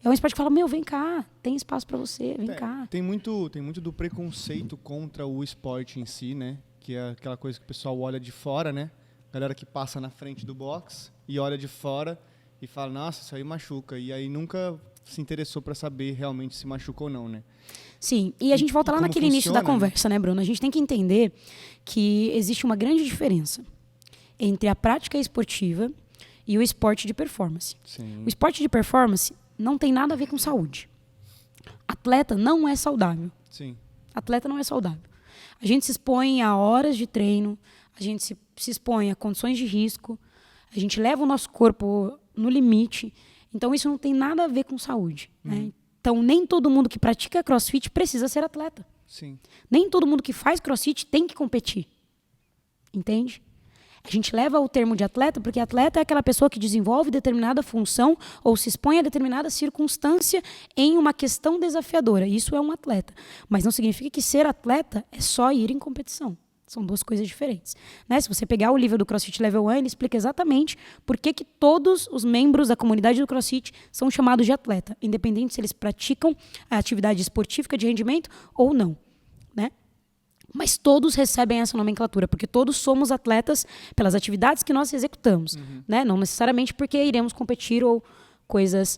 É um esporte que fala, meu, vem cá, tem espaço para você, vem cá. Tem muito do preconceito contra o esporte em si, né? Que é aquela coisa que o pessoal olha de fora, né? Galera que passa na frente do box e olha de fora e fala, nossa, isso aí machuca. E aí nunca se interessou para saber realmente se machuca ou não, né? Sim, e a gente volta lá naquele início da conversa, né, Bruno? A gente tem que entender que existe uma grande diferença entre a prática esportiva e o esporte de performance. Sim. O esporte de performance não tem nada a ver com saúde. Atleta não é saudável. Sim. Atleta não é saudável. A gente se expõe a horas de treino, a gente se expõe a condições de risco, a gente leva o nosso corpo no limite. Então, isso não tem nada a ver com saúde. Né? Então, nem todo mundo que pratica CrossFit precisa ser atleta. Sim. Nem todo mundo que faz CrossFit tem que competir. Entende? A gente leva o termo de atleta porque atleta é aquela pessoa que desenvolve determinada função ou se expõe a determinada circunstância em uma questão desafiadora. Isso é um atleta. Mas não significa que ser atleta é só ir em competição. São duas coisas diferentes. Né? Se você pegar o livro do CrossFit Level 1, ele explica exatamente por que todos os membros da comunidade do CrossFit são chamados de atleta, independente se eles praticam a atividade esportiva de rendimento ou não. Né? Mas todos recebem essa nomenclatura, porque todos somos atletas pelas atividades que nós executamos. Né? Não necessariamente porque iremos competir ou coisas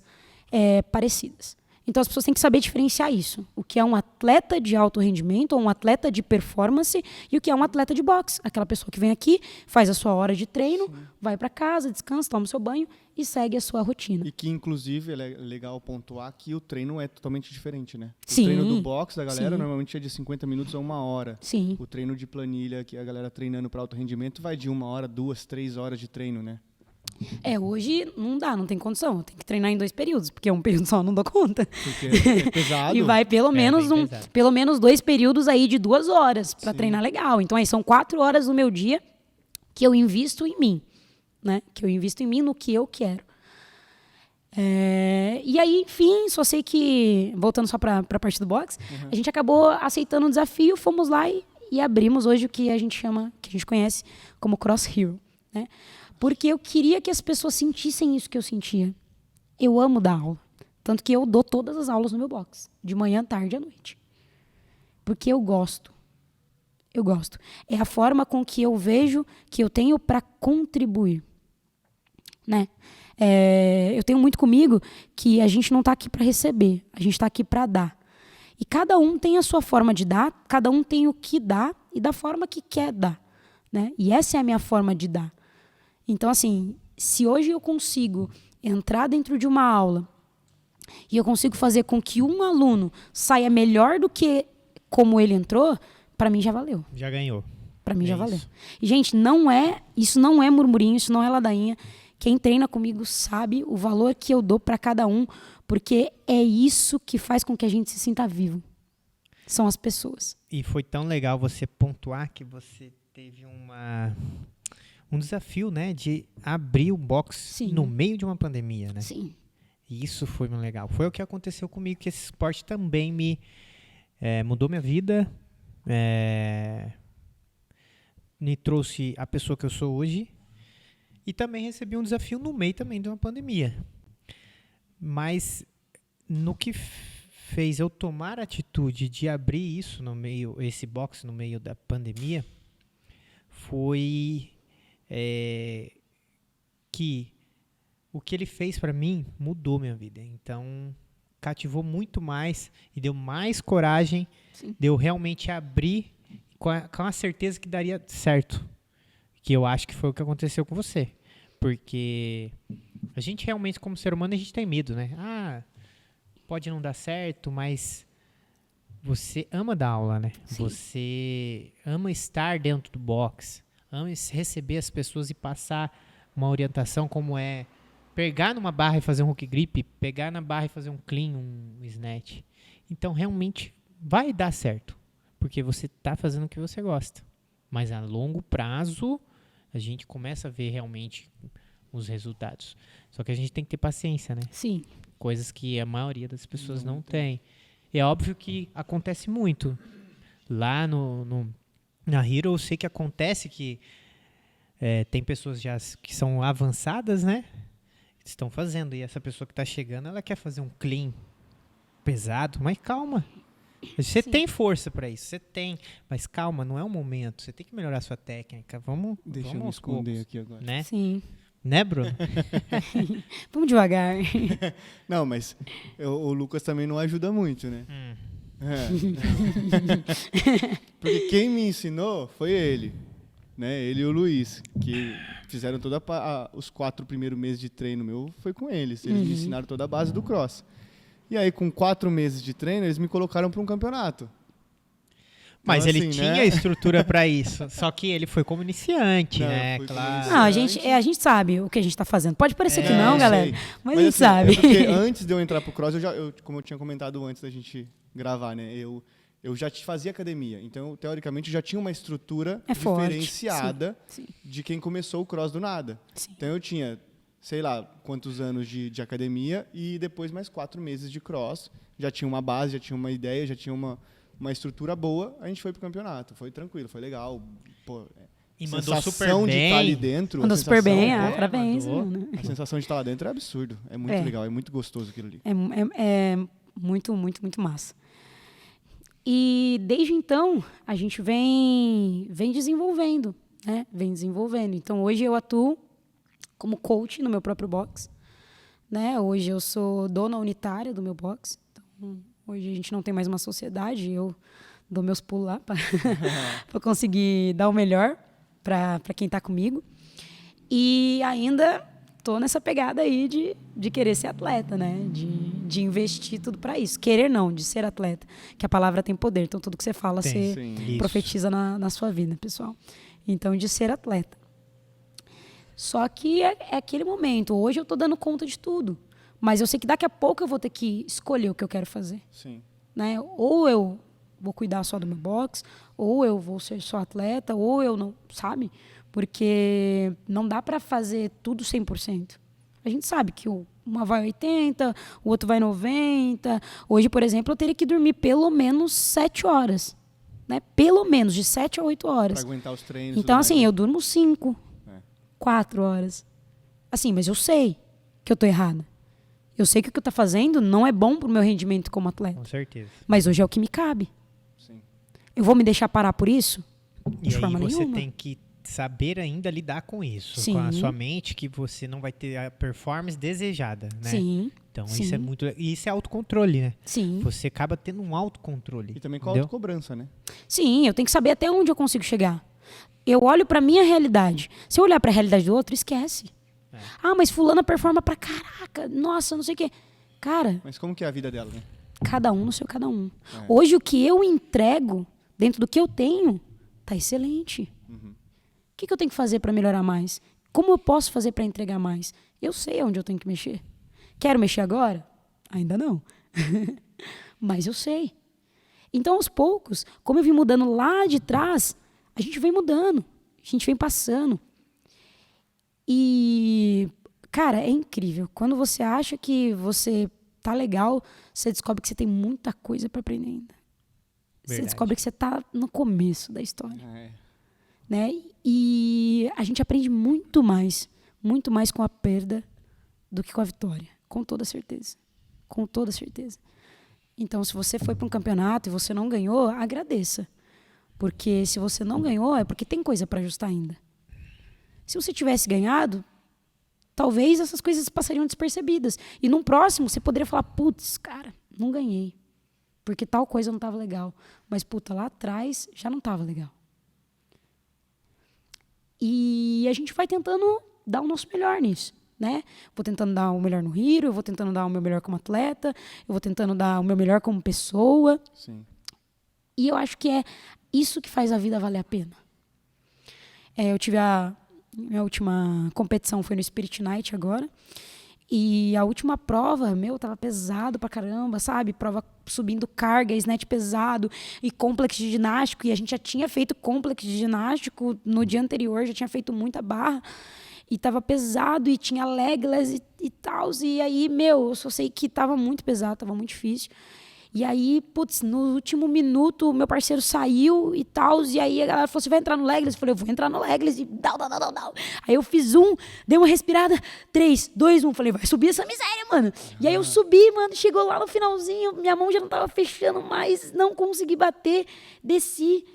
parecidas. Então, as pessoas têm que saber diferenciar isso. O que é um atleta de alto rendimento, ou um atleta de performance, e o que é um atleta de boxe. Aquela pessoa que vem aqui, faz a sua hora de treino, vai para casa, descansa, toma o seu banho e segue a sua rotina. E que, inclusive, é legal pontuar que o treino é totalmente diferente, né? O Sim. treino do boxe da galera Sim. normalmente é de 50 minutos a 1 hora. Sim. O treino de planilha, que a galera treinando para alto rendimento, vai de 1 hora, 2, 3 horas de treino, né? Hoje não dá, não tem condição. Eu tenho que treinar em 2 períodos, porque um período só não dou conta. Porque é pesado. E vai pelo menos 2 períodos aí de 2 horas para treinar legal. Então aí são 4 horas do meu dia que eu invisto em mim, né? Que eu invisto em mim no que eu quero. E aí, enfim, só sei que, voltando só para a parte do boxe, a gente acabou aceitando o desafio, fomos lá e abrimos hoje o que a gente chama, que a gente conhece como Cross Hero, né? Porque eu queria que as pessoas sentissem isso que eu sentia. Eu amo dar aula. Tanto que eu dou todas as aulas no meu box. De manhã, tarde e à noite. Porque eu gosto. Eu gosto. É a forma com que eu vejo que eu tenho para contribuir. Né? Eu tenho muito comigo que a gente não está aqui para receber. A gente está aqui para dar. E cada um tem a sua forma de dar. Cada um tem o que dá e da forma que quer dar. Né? E essa é a minha forma de dar. Então, assim, se hoje eu consigo entrar dentro de uma aula e eu consigo fazer com que um aluno saia melhor do que como ele entrou, para mim já valeu. Já ganhou. Para mim já valeu. E, gente, isso não é murmurinho, isso não é ladainha. Quem treina comigo sabe o valor que eu dou para cada um, porque é isso que faz com que a gente se sinta vivo. São as pessoas. E foi tão legal você pontuar que você teve um desafio, né, de abrir o box no meio de uma pandemia, né? Sim. E isso foi muito legal. Foi o que aconteceu comigo, que esse esporte também me mudou minha vida, me trouxe a pessoa que eu sou hoje e também recebi um desafio no meio também de uma pandemia. Mas no que fez eu tomar a atitude de abrir isso no meio, esse box no meio da pandemia, foi que o que ele fez para mim mudou minha vida. Então, cativou muito mais e deu mais coragem de eu realmente abrir com a certeza que daria certo. Que eu acho que foi o que aconteceu com você. Porque a gente realmente, como ser humano, a gente tem medo, né? Pode não dar certo, mas você ama dar aula, né? Sim. Você ama estar dentro do box. Ama receber as pessoas e passar uma orientação como é pegar numa barra e fazer um hook grip, pegar na barra e fazer um clean, um snatch. Então, realmente, vai dar certo. Porque você está fazendo o que você gosta. Mas a longo prazo, a gente começa a ver realmente os resultados. Só que a gente tem que ter paciência, né? Sim. Coisas que a maioria das pessoas não tem. E é óbvio que acontece muito. Lá na Hero, eu sei que acontece que tem pessoas já que são avançadas, né? Estão fazendo. E essa pessoa que está chegando, ela quer fazer um clean pesado. Mas calma. Você tem força para isso. Você tem. Mas calma, não é o momento. Você tem que melhorar a sua técnica. Deixa eu me aos esconder poucos, aqui agora. né? Sim. Né, Bruno? Vamos devagar. Não, mas o Lucas também não ajuda muito, né? Porque quem me ensinou foi ele. Né? Ele e o Luiz, que fizeram os 4 primeiros meses de treino meu, foi com eles. Eles me ensinaram toda a base do cross. E aí, com 4 meses de treino, eles me colocaram para um campeonato. Mas então, ele assim, tinha né? estrutura para isso. Só que ele foi como iniciante, Não, né? foi como Claro. Não, a gente sabe o que a a gente tá fazendo. Pode parecer que não, eu galera. sei. Mas a gente assim, sabe. é porque antes de eu entrar pro cross, como eu tinha comentado antes da gente gravar, né? Eu já fazia academia. Então, teoricamente, eu já tinha uma estrutura forte. diferenciada Sim. de quem começou o cross do nada. Sim. Então, eu tinha, sei lá, quantos anos de academia e depois mais 4 meses de cross. Já tinha uma base, já tinha uma ideia, já tinha uma estrutura boa. A gente foi pro campeonato. Foi tranquilo, foi legal. Pô, E mandou super sensação de bem. estar ali dentro. Mandou super bem, pô, parabéns. mandou. Né? a sensação de estar lá dentro é absurdo. É muito legal, é muito gostoso aquilo ali. É muito, muito, muito massa. E desde então, a gente vem desenvolvendo, né? Vem desenvolvendo. Então, hoje eu atuo como coach no meu próprio box, né? Hoje eu sou dona unitária do meu box. Então, hoje a gente não tem mais uma sociedade, eu dou meus pulos lá para conseguir dar o melhor para quem está comigo. E ainda tô nessa pegada aí de querer ser atleta, né? De investir tudo para isso. Querer não, de ser atleta. Que a palavra tem poder. Então, tudo que você fala, você sim. profetiza na sua vida, pessoal. Então, de ser atleta. Só que é aquele momento. Hoje eu tô dando conta de tudo. Mas eu sei que daqui a pouco eu vou ter que escolher o que eu quero fazer. Sim. Né? Ou eu vou cuidar só do meu box, ou eu vou ser só atleta, ou eu não, sabe? Porque não dá para fazer tudo 100%. A gente sabe que uma vai 80, o outro vai 90. Hoje, por exemplo, eu teria que dormir pelo menos 7 horas. Né? Pelo menos, de 7 a 8 horas. Para aguentar os treinos. Então, assim, mais. eu durmo 5, É. 4 horas. Assim, mas eu sei que eu tô errada. Eu sei que o que eu tô fazendo não é bom pro meu rendimento como atleta. Com certeza. Mas hoje é o que me cabe. Sim. Eu vou me deixar parar por isso? E De aí forma você nenhuma. tem que saber ainda lidar com isso. Sim. Com a sua mente, que você não vai ter a performance desejada, né? Sim. Então sim. isso é muito... E isso é autocontrole, né? Sim. Você acaba tendo um autocontrole. E também com a entendeu? autocobrança, né? Sim, eu tenho que saber até onde eu consigo chegar. Eu olho pra minha realidade. Se eu olhar pra realidade do outro, esquece. Ah, mas fulana performa pra caraca. Nossa, não sei o quê. Cara, Mas como que é a vida dela, né? cada um no seu cada um. É. Hoje o que eu entrego dentro do que eu tenho tá excelente. O que eu tenho que fazer pra melhorar mais? Como eu posso fazer pra entregar mais? Eu sei onde eu tenho que mexer. Quero mexer agora? Ainda não. Mas eu sei. Então, aos poucos, como eu vim mudando lá de trás, a gente vem mudando. A gente vem passando. E, cara, é incrível. Quando você acha que você tá legal, você descobre que você tem muita coisa para aprender ainda. Você Verdade. descobre que você tá no começo da história, É. né? E a gente aprende muito mais com a perda do que com a vitória, com toda certeza. Com toda certeza. Então, se você foi para um campeonato e você não ganhou, agradeça. Porque se você não ganhou, é porque tem coisa para ajustar ainda. Se você tivesse ganhado, talvez essas coisas passariam despercebidas. E num próximo, você poderia falar, putz, cara, não ganhei. Porque tal coisa não estava legal. Mas, puta, lá atrás já não estava legal. E a gente vai tentando dar o nosso melhor nisso, né? Vou tentando dar o melhor no Hero, eu vou tentando dar o meu melhor como atleta, eu vou tentando dar o meu melhor como pessoa. Sim. E eu acho que é isso que faz a vida valer a pena. Eu tive a Minha última competição foi no Spirit Night agora. E a última prova, tava pesado pra caramba, sabe? Prova subindo carga, snatch pesado e complex de ginástico. E a gente já tinha feito complex de ginástico no dia anterior, já tinha feito muita barra. E tava pesado e tinha legless e tal. E aí, eu só sei que tava muito pesado, tava muito difícil. E aí, no último minuto, meu parceiro saiu e tal. E aí a galera falou, você vai entrar no legless? Eu falei, eu vou entrar no legless. E dá. Aí eu fiz dei uma respirada. 3, 2, 1. Falei, vai subir essa miséria, mano. E aí eu subi, mano. Chegou lá no finalzinho, minha mão já não tava fechando mais. Não consegui bater. Desci.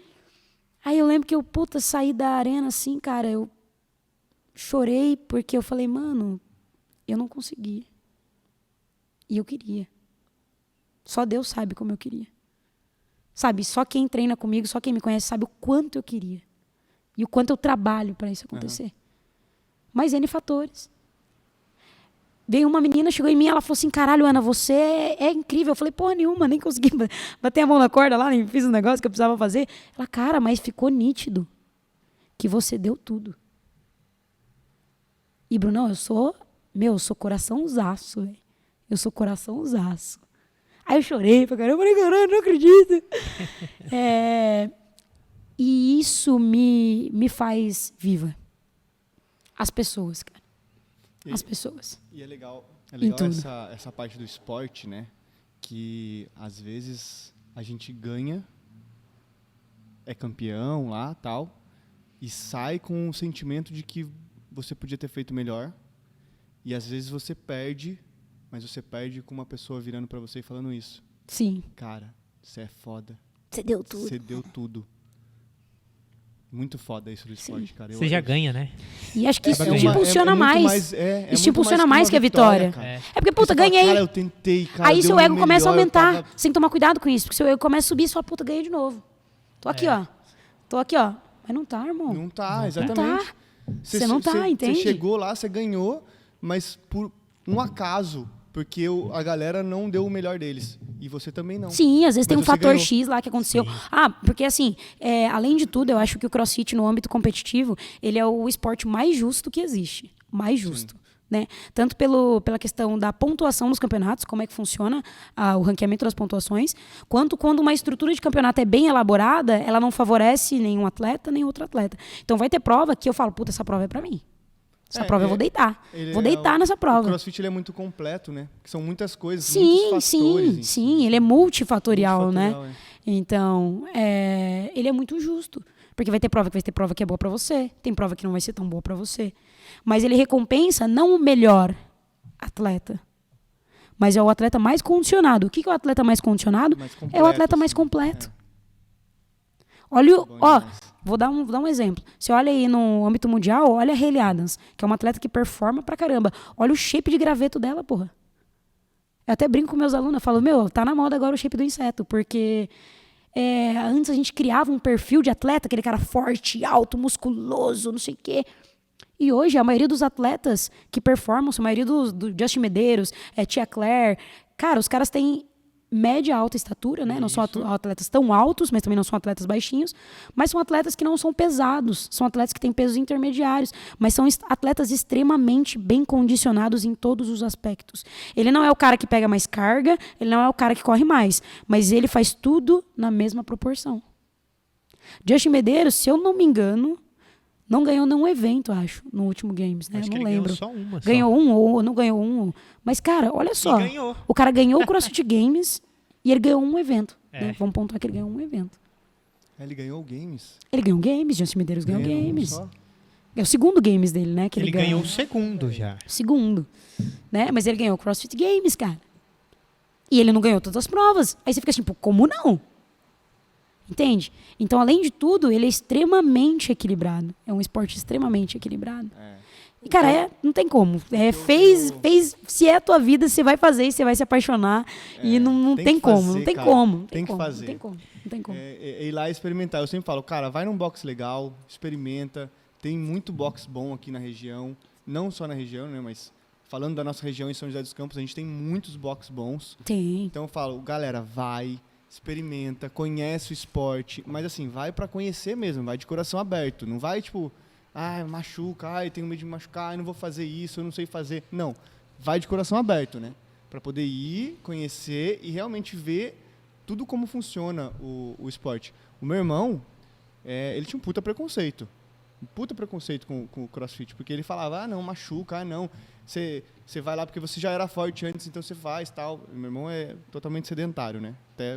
Aí eu lembro que eu, saí da arena assim, cara. Eu chorei porque eu falei, mano, eu não consegui. E eu queria. Só Deus sabe como eu queria. Sabe, só quem treina comigo, só quem me conhece sabe o quanto eu queria. E o quanto eu trabalho para isso acontecer. Mas N fatores. Veio uma menina, chegou em mim, ela falou assim, caralho, Ana, você é incrível. Eu falei, porra nenhuma, nem consegui bater a mão na corda lá, nem fiz um negócio que eu precisava fazer. Ela, cara, mas ficou nítido que você deu tudo. E, Brunão, eu sou coraçãozaço, velho. Eu sou coraçãozaço. Aí eu chorei pra caramba, eu falei, caralho, não acredito. E isso me faz viva. As pessoas, cara. As pessoas. E é legal essa parte do esporte, né? Que às vezes a gente ganha, é campeão lá, tal, e sai com o sentimento de que você podia ter feito melhor. E às vezes você perde, mas você perde com uma pessoa virando pra você e falando isso. Sim. Cara, você é foda. Você deu tudo. Você deu tudo. Muito foda isso do esporte, cara. Você já ganha, né? E acho que isso te impulsiona mais. Isso te impulsiona mais que a vitória. É porque, ganhei. Cara, eu tentei, cara. Aí seu ego começa a aumentar. Você tem que tomar cuidado com isso, porque seu ego começa a subir e sua puta ganha de novo. Tô aqui, ó. Mas não tá, irmão. Não tá, exatamente. Não tá. Você não tá, entende? Você chegou lá, você ganhou, mas por um acaso, porque a galera não deu o melhor deles. E você também não. Sim, às vezes tem um fator ganhou. X lá que aconteceu. Sim. Porque assim, além de tudo, eu acho que o CrossFit no âmbito competitivo, ele é o esporte mais justo que existe. Mais justo. Né? Tanto pela questão da pontuação dos campeonatos, como é que funciona o ranqueamento das pontuações, quanto quando uma estrutura de campeonato é bem elaborada, ela não favorece nenhum atleta, nem outro atleta. Então vai ter prova que eu falo, puta, essa prova é pra mim. Essa prova eu vou deitar. Vou deitar nessa prova. O CrossFit ele é muito completo, né? Porque são muitas coisas, muitos fatores. Sim, ele é multifatorial, né? É. Então, ele é muito justo. Porque vai ter prova que é boa pra você, tem prova que não vai ser tão boa pra você. Mas ele recompensa não o melhor atleta, mas é o atleta mais condicionado. O que é o atleta mais condicionado? É o atleta mais completo. Olha, vou dar um exemplo. Você olha aí no âmbito mundial, olha a Hayley Adams, que é uma atleta que performa pra caramba. Olha o shape de graveto dela, porra. Eu até brinco com meus alunos, eu falo, tá na moda agora o shape do inseto, porque antes a gente criava um perfil de atleta, aquele cara forte, alto, musculoso, não sei o quê. E hoje, a maioria dos atletas que performam, a maioria do Justin Medeiros, Tia Claire, cara, os caras têm média alta estatura, né? Não são atletas tão altos, mas também não são atletas baixinhos, mas são atletas que não são pesados, são atletas que têm pesos intermediários, mas são atletas extremamente bem condicionados em todos os aspectos. Ele não é o cara que pega mais carga, ele não é o cara que corre mais, mas ele faz tudo na mesma proporção. Justin Medeiros, se eu não me engano, não ganhou nenhum evento, acho, no último Games, né? Acho eu que não ele lembro. ganhou só uma. Ganhou um ou não ganhou um. Mas, cara, olha só. E ganhou. O cara ganhou o CrossFit Games e ele ganhou um evento. Né? Vamos pontuar que ele ganhou um evento. Ele ganhou o Games? Ele ganhou Games, Justin Medeiros ganhou Games. Só? É o segundo Games dele, né? Que Ele ganhou o segundo já. Segundo. Né? Mas ele ganhou o CrossFit Games, cara. E ele não ganhou todas as provas. Aí você fica assim, como não? Entende? Então, além de tudo, ele é extremamente equilibrado. É um esporte extremamente equilibrado. E, cara, não tem como. Fez, se é a tua vida, você vai fazer e você vai se apaixonar. E não tem como. Não tem como. Tem que fazer. Não tem como. Ir lá experimentar. Eu sempre falo, cara, vai num box legal, experimenta. Tem muito box bom aqui na região. Não só na região, né? Mas falando da nossa região em São José dos Campos, a gente tem muitos box bons. Tem. Então eu falo, galera, vai, experimenta, conhece o esporte. Mas assim, vai pra conhecer mesmo, vai de coração aberto. Não vai, tipo, machuca, eu tenho medo de me machucar, eu não vou fazer isso, eu não sei fazer. Não, vai de coração aberto, né? Para poder ir, conhecer e realmente ver tudo como funciona o esporte. O meu irmão, ele tinha um puta preconceito. Com o CrossFit, porque ele falava, não, machuca, não, você vai lá porque você já era forte antes, então você faz, tal. Meu irmão é totalmente sedentário, né? Até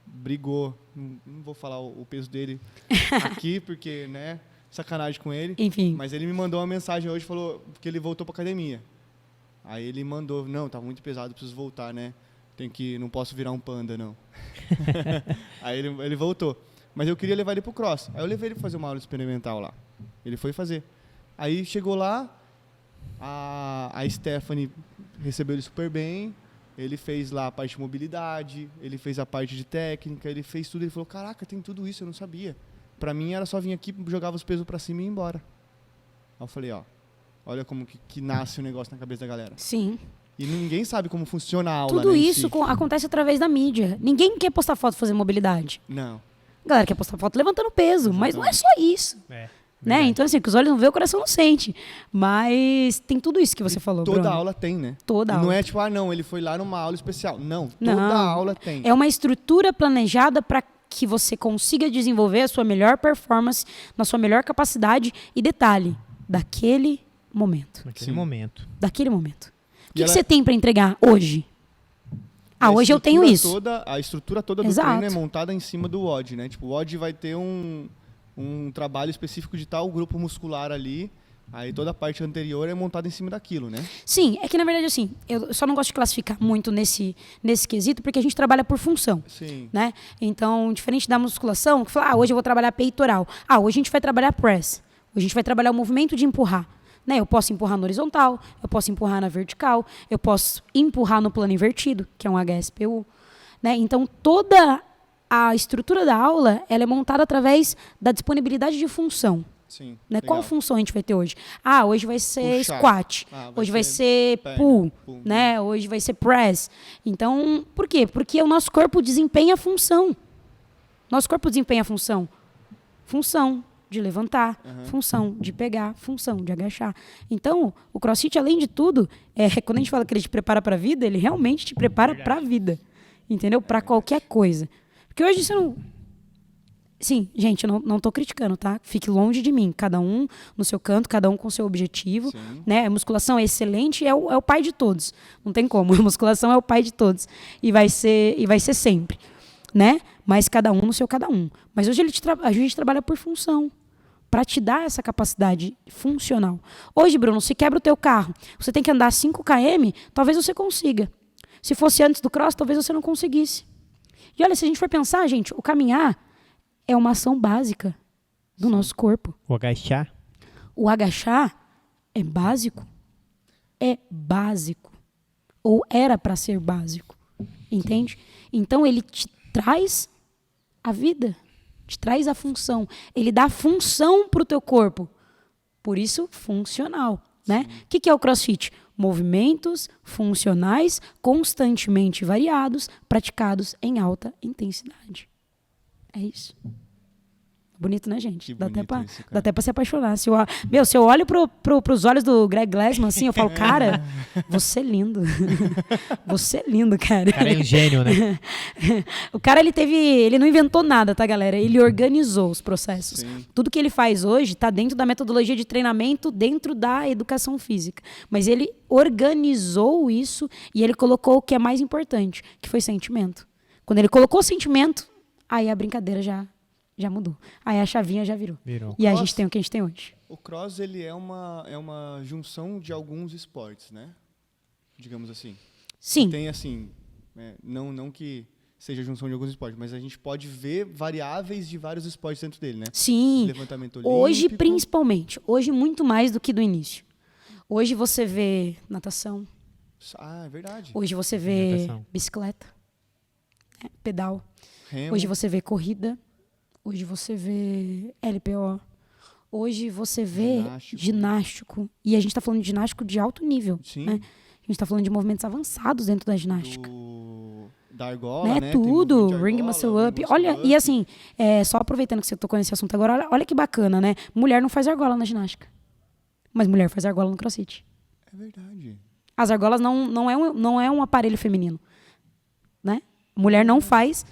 brigou, não vou falar o peso dele aqui, porque, né, sacanagem com ele. Enfim. Mas ele me mandou uma mensagem hoje, falou que ele voltou pra academia. Aí ele mandou, não, tá muito pesado, preciso voltar, né? Não posso virar um panda, não. Aí ele voltou. Mas eu queria levar ele pro cross. Aí eu levei ele pra fazer uma aula experimental lá. Ele foi fazer. Aí chegou lá, a Stephanie recebeu ele super bem. Ele fez lá a parte de mobilidade, ele fez a parte de técnica, ele fez tudo. Ele falou, caraca, tem tudo isso, eu não sabia. Pra mim era só vir aqui, jogava os pesos pra cima e ir embora. Aí eu falei, olha como que nasce o negócio na cabeça da galera. Sim. E ninguém sabe como funciona a aula. Tudo né, isso si. acontece através da mídia. Ninguém quer postar foto fazendo mobilidade. Não. A galera quer postar foto levantando peso, mas não é só isso. Né? Então, assim, que os olhos não vê, o coração não sente. Mas tem tudo isso que você falou, Toda Bruno. aula tem, né? Toda aula. Não é tipo, não, ele foi lá numa aula especial. Não, Não. toda aula tem. É uma estrutura planejada para que você consiga desenvolver a sua melhor performance, na sua melhor capacidade e detalhe, daquele momento. Naquele momento. Daquele momento. O E que ela- você tem para entregar hoje? A Hoje eu tenho isso. A estrutura toda do Exato. treino é montada em cima do WOD, né? Tipo, o WOD vai ter um trabalho específico de tal grupo muscular ali, aí toda a parte anterior é montada em cima daquilo, né? Sim, é que na verdade assim, eu só não gosto de classificar muito nesse quesito, porque a gente trabalha por função. Sim. Né? Então, diferente da musculação, que fala, hoje eu vou trabalhar peitoral. Hoje a gente vai trabalhar press. Hoje a gente vai trabalhar o movimento de empurrar. Né? Eu posso empurrar na horizontal, eu posso empurrar na vertical, eu posso empurrar no plano invertido, que é um HSPU. Né? Então, toda a estrutura da aula ela é montada através da disponibilidade de função. Sim. Né? Legal. Qual função a gente vai ter hoje? Hoje vai ser Puxar. squat. Hoje vai ser perna, pull. pull. Né? Hoje vai ser press. Então, por quê? Porque o nosso corpo desempenha a função. Nosso corpo desempenha a função. Função de levantar, função de pegar, função de agachar. Então, o CrossFit, além de tudo, quando a gente fala que ele te prepara para a vida, ele realmente te prepara para a vida. Entendeu? Para qualquer coisa. Porque hoje você não... Sim, gente, eu não tô criticando, tá? Fique longe de mim. Cada um no seu canto, cada um com seu objetivo. Sim. Né? A musculação é excelente, é o pai de todos. Não tem como. A musculação é o pai de todos. E vai ser sempre. Né? Mas cada um no seu cada um. Mas hoje a gente trabalha por função. Para te dar essa capacidade funcional. Hoje, Bruno, se quebra o teu carro, você tem que andar 5 km, talvez você consiga. Se fosse antes do cross, talvez você não conseguisse. E olha, se a gente for pensar, gente, o caminhar é uma ação básica do nosso corpo. O agachar. O agachar é básico. É básico. Ou era para ser básico. Entende? Então, ele te traz a vida. Te traz a função. Ele dá função para o teu corpo. Por isso, funcional. Né? O que é o CrossFit? Movimentos funcionais constantemente variados, praticados em alta intensidade. É isso. Bonito, né, gente? Que Dá até bonito isso, cara. dá até pra se apaixonar. Se eu olho pros olhos do Greg Glassman, assim, eu falo, cara, você é lindo. Você é lindo, cara. O cara é um gênio, né? O cara, ele não inventou nada, tá, galera? Ele organizou os processos. Sim. Tudo que ele faz hoje tá dentro da metodologia de treinamento, dentro da educação física. Mas ele organizou isso e ele colocou o que é mais importante, que foi sentimento. Quando ele colocou sentimento, aí a brincadeira já mudou. Aí a chavinha já virou. E a gente tem o que a gente tem hoje. O cross, ele é uma junção de alguns esportes, né? Digamos assim. Sim. Tem assim, não que seja a junção de alguns esportes, mas a gente pode ver variáveis de vários esportes dentro dele, né? Sim. Levantamento olímpico. Hoje, principalmente. Hoje, muito mais do que do início. Hoje você vê natação. É verdade. Hoje você vê Natação. bicicleta. Pedal. Remo. Hoje você vê corrida. Hoje você vê LPO. Hoje você vê ginástico. E a gente está falando de ginástico de alto nível. Sim. Né? A gente está falando de movimentos avançados dentro da ginástica. Da argola, né? né? Tudo, Tem Ring argola, Muscle Up. Ring Muscle Olha, Up. e assim, só aproveitando que você tocou nesse assunto agora, olha que bacana, né? Mulher não faz argola na ginástica. Mas mulher faz argola no CrossFit. É verdade. As argolas não é um aparelho feminino, né? Mulher não faz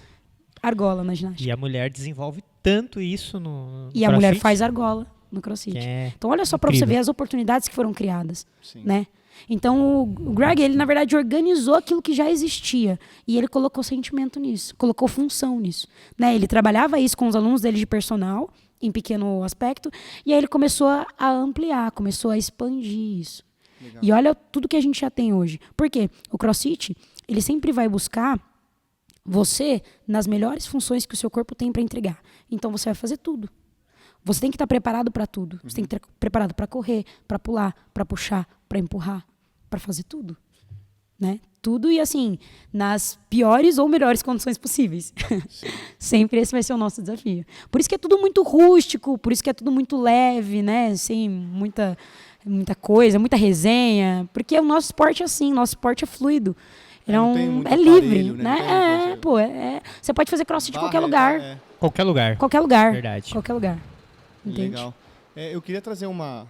argola na ginástica. E a mulher desenvolve tanto isso no E a mulher CrossFit, faz argola no CrossFit. que é Então, olha só para você incrível. ver as oportunidades que foram criadas, Sim. né? Então, o Greg, ele na verdade organizou aquilo que já existia e ele colocou sentimento nisso, colocou função nisso, né? Ele trabalhava isso com os alunos dele de personal, em pequeno aspecto, e aí ele começou a ampliar, começou a expandir isso. Legal. E olha tudo que a gente já tem hoje. Por quê? O CrossFit, ele sempre vai buscar você nas melhores funções que o seu corpo tem para entregar. Então, você vai fazer tudo. Você tem que estar preparado para tudo. Você tem que estar preparado para correr, para pular, para puxar, para empurrar, para fazer tudo, né? Tudo e assim, nas piores ou melhores condições possíveis. Sempre esse vai ser o nosso desafio. Por isso que é tudo muito rústico, por isso que é tudo muito leve, né? Sem muita coisa, muita resenha, porque o nosso esporte é assim, nosso esporte é fluido. Ele Não tem muito é livre, aparelho, né? né? Não tem Você pode fazer CrossFit em qualquer barra, lugar. Qualquer lugar. Qualquer lugar. Verdade. Qualquer lugar. Entende? Legal. Eu queria trazer uma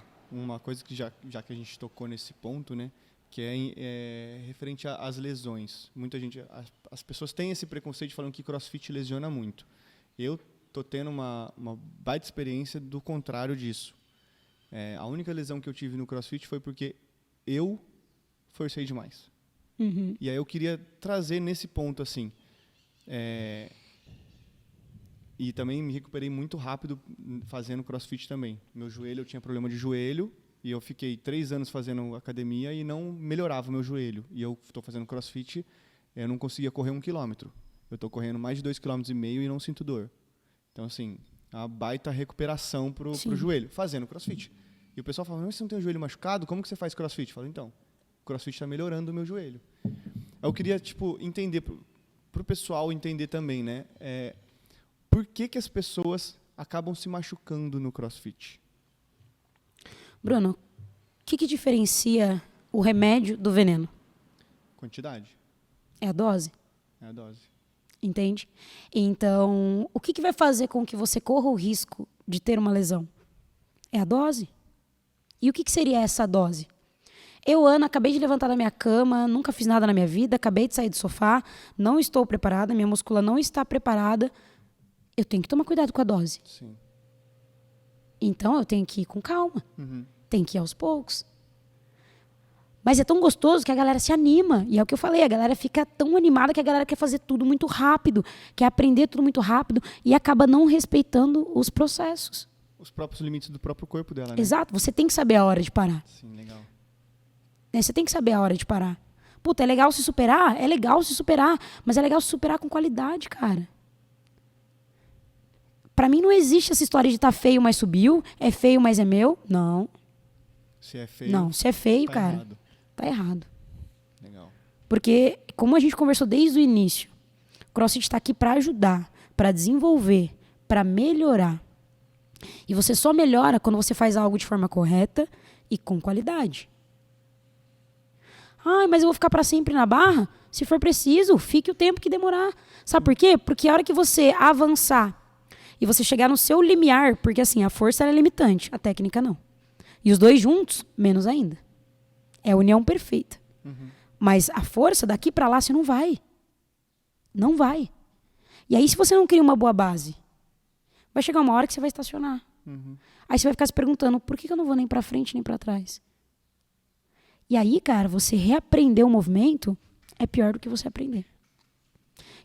coisa que já que a gente tocou nesse ponto, né? Que é referente às lesões. Muita gente, as pessoas têm esse preconceito falando que CrossFit lesiona muito. Eu tô tendo uma baita experiência do contrário disso. A única lesão que eu tive no CrossFit foi porque eu forcei demais. Uhum. E aí eu queria trazer nesse ponto assim. E também me recuperei muito rápido fazendo CrossFit também. Meu joelho, eu tinha problema de joelho e eu fiquei 3 anos fazendo academia e não melhorava o meu joelho. E eu estou fazendo CrossFit, eu não conseguia correr 1 quilômetro. Eu estou correndo mais de 2,5 km e não sinto dor. Então, assim, é uma baita recuperação pro joelho, fazendo CrossFit. E o pessoal fala, mas você não tem o joelho machucado? Como que você faz CrossFit? Eu falo, então, o CrossFit está melhorando o meu joelho. Eu queria, entender, pro pessoal entender também, né? Por que as pessoas acabam se machucando no CrossFit? Bruno, o que diferencia o remédio do veneno? Quantidade. É a dose? É a dose. Entende? Então, o que vai fazer com que você corra o risco de ter uma lesão? É a dose. E o que seria essa dose? Eu, Ana, acabei de levantar da minha cama, nunca fiz nada na minha vida, acabei de sair do sofá, não estou preparada, minha múscula não está preparada. Eu tenho que tomar cuidado com a dose. Sim. Então, eu tenho que ir com calma. Uhum. Tem que ir aos poucos. Mas é tão gostoso que a galera se anima. E é o que eu falei, a galera fica tão animada que a galera quer fazer tudo muito rápido, quer aprender tudo muito rápido e acaba não respeitando os processos. Os próprios limites do próprio corpo dela, né? Exato, você tem que saber a hora de parar. Sim, legal. Você tem que saber a hora de parar. Puta, é legal se superar? É legal se superar, mas é legal se superar com qualidade, cara. Pra mim não existe essa história de tá feio, mas subiu, é feio, mas é meu. Não. Se é feio, Não, se é feio, tá cara, errado. tá errado. Legal. Porque, como a gente conversou desde o início, o CrossFit está aqui para ajudar, para desenvolver, para melhorar. E você só melhora quando você faz algo de forma correta e com qualidade. Ah, mas eu vou ficar para sempre na barra? Se for preciso, fique o tempo que demorar. Sabe por quê? Porque a hora que você avançar e você chegar no seu limiar, porque assim, a força ela é limitante, a técnica não. E os dois juntos, menos ainda. É a união perfeita. Uhum. Mas a força, daqui para lá, você não vai. Não vai. E aí, se você não cria uma boa base, vai chegar uma hora que você vai estacionar. Uhum. Aí você vai ficar se perguntando, por que eu não vou nem para frente, nem para trás? E aí, cara, você reaprender o movimento é pior do que você aprender.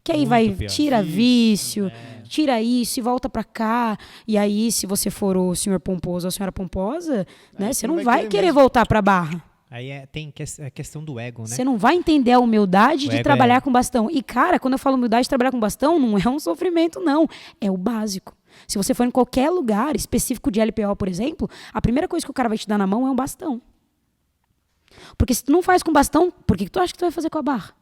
Que aí Muito vai, pior. tira vício, tira isso e volta pra cá. E aí, se você for o senhor pomposo ou a senhora pomposa, né, você não vai querer mesmo. voltar pra barra. Aí tem a questão do ego, né? Você não vai entender a humildade O de ego trabalhar com bastão. E, cara, quando eu falo humildade de trabalhar com bastão, não é um sofrimento, não. É o básico. Se você for em qualquer lugar específico de LPO, por exemplo, a primeira coisa que o cara vai te dar na mão é um bastão. Porque se tu não faz com bastão, por que tu acha que tu vai fazer com a barra?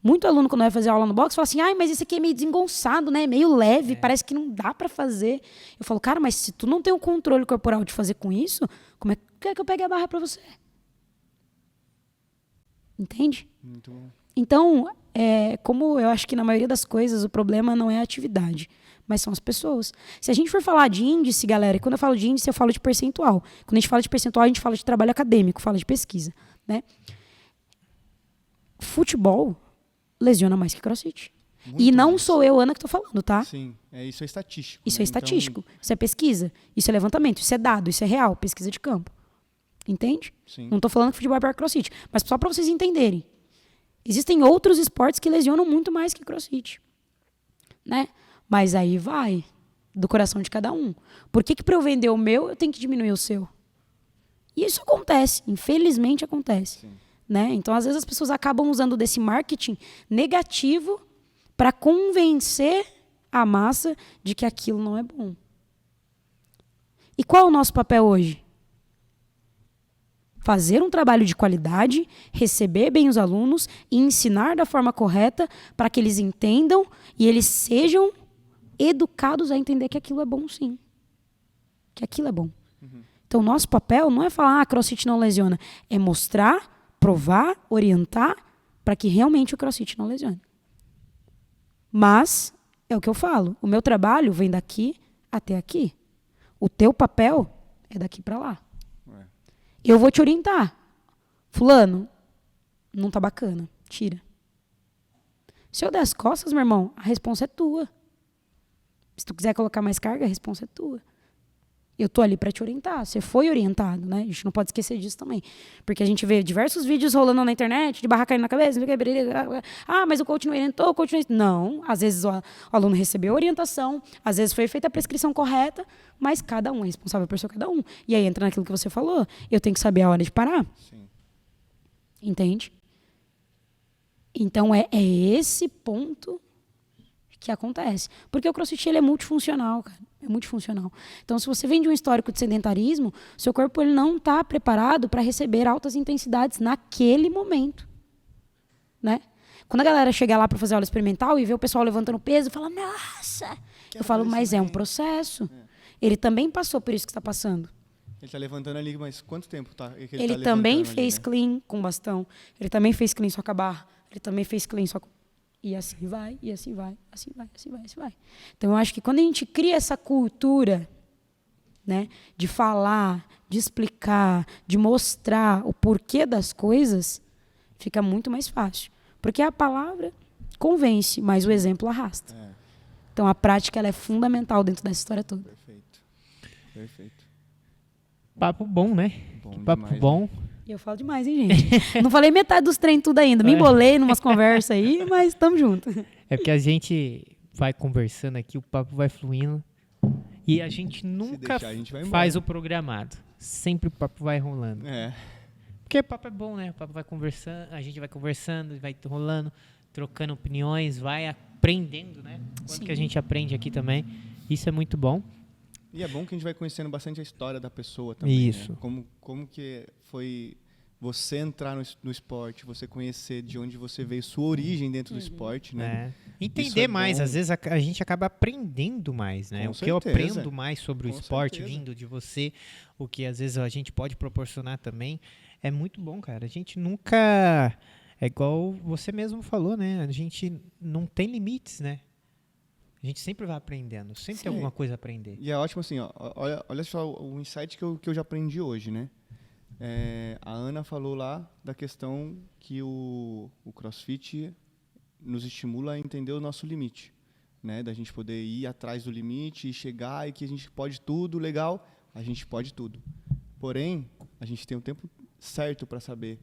Muito aluno, quando vai fazer aula no box, fala assim, ai, mas esse aqui é meio desengonçado, né? Meio leve, parece que não dá pra fazer. Eu falo, cara, mas se tu não tem o controle corporal de fazer com isso, como é que eu pegue a barra pra você? Entende? Muito bom. Então, como eu acho que na maioria das coisas o problema não é a atividade, mas são as pessoas. Se a gente for falar de índice, galera, e quando eu falo de índice, eu falo de percentual. Quando a gente fala de percentual, a gente fala de trabalho acadêmico, fala de pesquisa, né? Futebol lesiona mais que CrossFit. Muito E não mais. sou eu, Ana, que estou falando, tá? Sim, isso é estatístico. Isso né? é estatístico, isso é pesquisa, isso é levantamento, isso é dado, isso é real, pesquisa de campo. Entende? Sim. Não estou falando que futebol é pior que CrossFit, mas só para vocês entenderem. Existem outros esportes que lesionam muito mais que CrossFit, né? Mas aí vai do coração de cada um. Por que para eu vender o meu, eu tenho que diminuir o seu? E isso acontece, infelizmente acontece. Sim. Né? Então, às vezes, as pessoas acabam usando desse marketing negativo para convencer a massa de que aquilo não é bom. E qual é o nosso papel hoje? Fazer um trabalho de qualidade, receber bem os alunos e ensinar da forma correta para que eles entendam e eles sejam educados a entender que aquilo é bom, sim. Que aquilo é bom. Então, o nosso papel não é falar, CrossFit não lesiona. É mostrar, provar, orientar para que realmente o CrossFit não lesione. Mas, é o que eu falo, o meu trabalho vem daqui até aqui. O teu papel é daqui para lá. Eu vou te orientar. Fulano, não tá bacana, tira. Se eu der as costas, meu irmão, a responsa é tua. Se tu quiser colocar mais carga, a responsa é tua. Eu tô ali para te orientar. Você foi orientado, né? A gente não pode esquecer disso também. Porque a gente vê diversos vídeos rolando na internet, de barra caindo na cabeça. Mas o coach não orientou, o coach não... Não, às vezes o aluno recebeu a orientação, às vezes foi feita a prescrição correta, mas cada um é responsável por seu cada um. E aí entra naquilo que você falou. Eu tenho que saber a hora de parar. Sim. Entende? Então é esse ponto que acontece. Porque o CrossFit ele é multifuncional, cara. É multifuncional. Então, se você vem de um histórico de sedentarismo, seu corpo ele não está preparado para receber altas intensidades naquele momento. Né? Quando a galera chega lá para fazer aula experimental e vê o pessoal levantando peso, fala, nossa! Eu falo, mas é um processo. Ele também passou por isso que está passando. Ele está levantando ali, mas quanto tempo tá? Ele também fez clean com bastão. Ele também fez clean só com a barra. Ele também fez clean só com... E assim vai, e assim vai, assim vai, assim vai, assim vai. Então, eu acho que quando a gente cria essa cultura, né, de falar, de explicar, de mostrar o porquê das coisas, fica muito mais fácil. Porque a palavra convence, mas o exemplo arrasta. Então, a prática ela é fundamental dentro dessa história toda. Perfeito. Papo bom, né? Bom Papo demais, bom. né? E eu falo demais, hein, gente? Não falei metade dos treinos tudo ainda. Me embolei numas conversas aí, mas estamos juntos. É porque a gente vai conversando aqui, o papo vai fluindo. E a gente nunca deixar, a gente vai embora. faz o programado. Sempre o papo vai rolando. Porque o papo é bom, né? O papo vai conversando, a gente vai conversando, vai rolando, trocando opiniões, vai aprendendo, né? Quanto que a gente aprende aqui também. Isso é muito bom. E é bom que a gente vai conhecendo bastante a história da pessoa também. Isso. Né? Como que foi você entrar no esporte, você conhecer de onde você veio, sua origem dentro do esporte, né? Entender mais, bom. às vezes a gente acaba aprendendo mais, né? Com o que eu certeza. aprendo mais sobre o Com esporte certeza. vindo de você, o que às vezes a gente pode proporcionar também, é muito bom, cara. A gente nunca... É igual você mesmo falou, né? A gente não tem limites, né? A gente sempre vai aprendendo, sempre tem alguma coisa a aprender. E é ótimo assim, ó, olha só o insight que eu já aprendi hoje, né? A Ana falou lá da questão que o CrossFit nos estimula a entender o nosso limite, né? Da gente poder ir atrás do limite e chegar e que a gente pode tudo, legal, a gente pode tudo. Porém, a gente tem um tempo certo para saber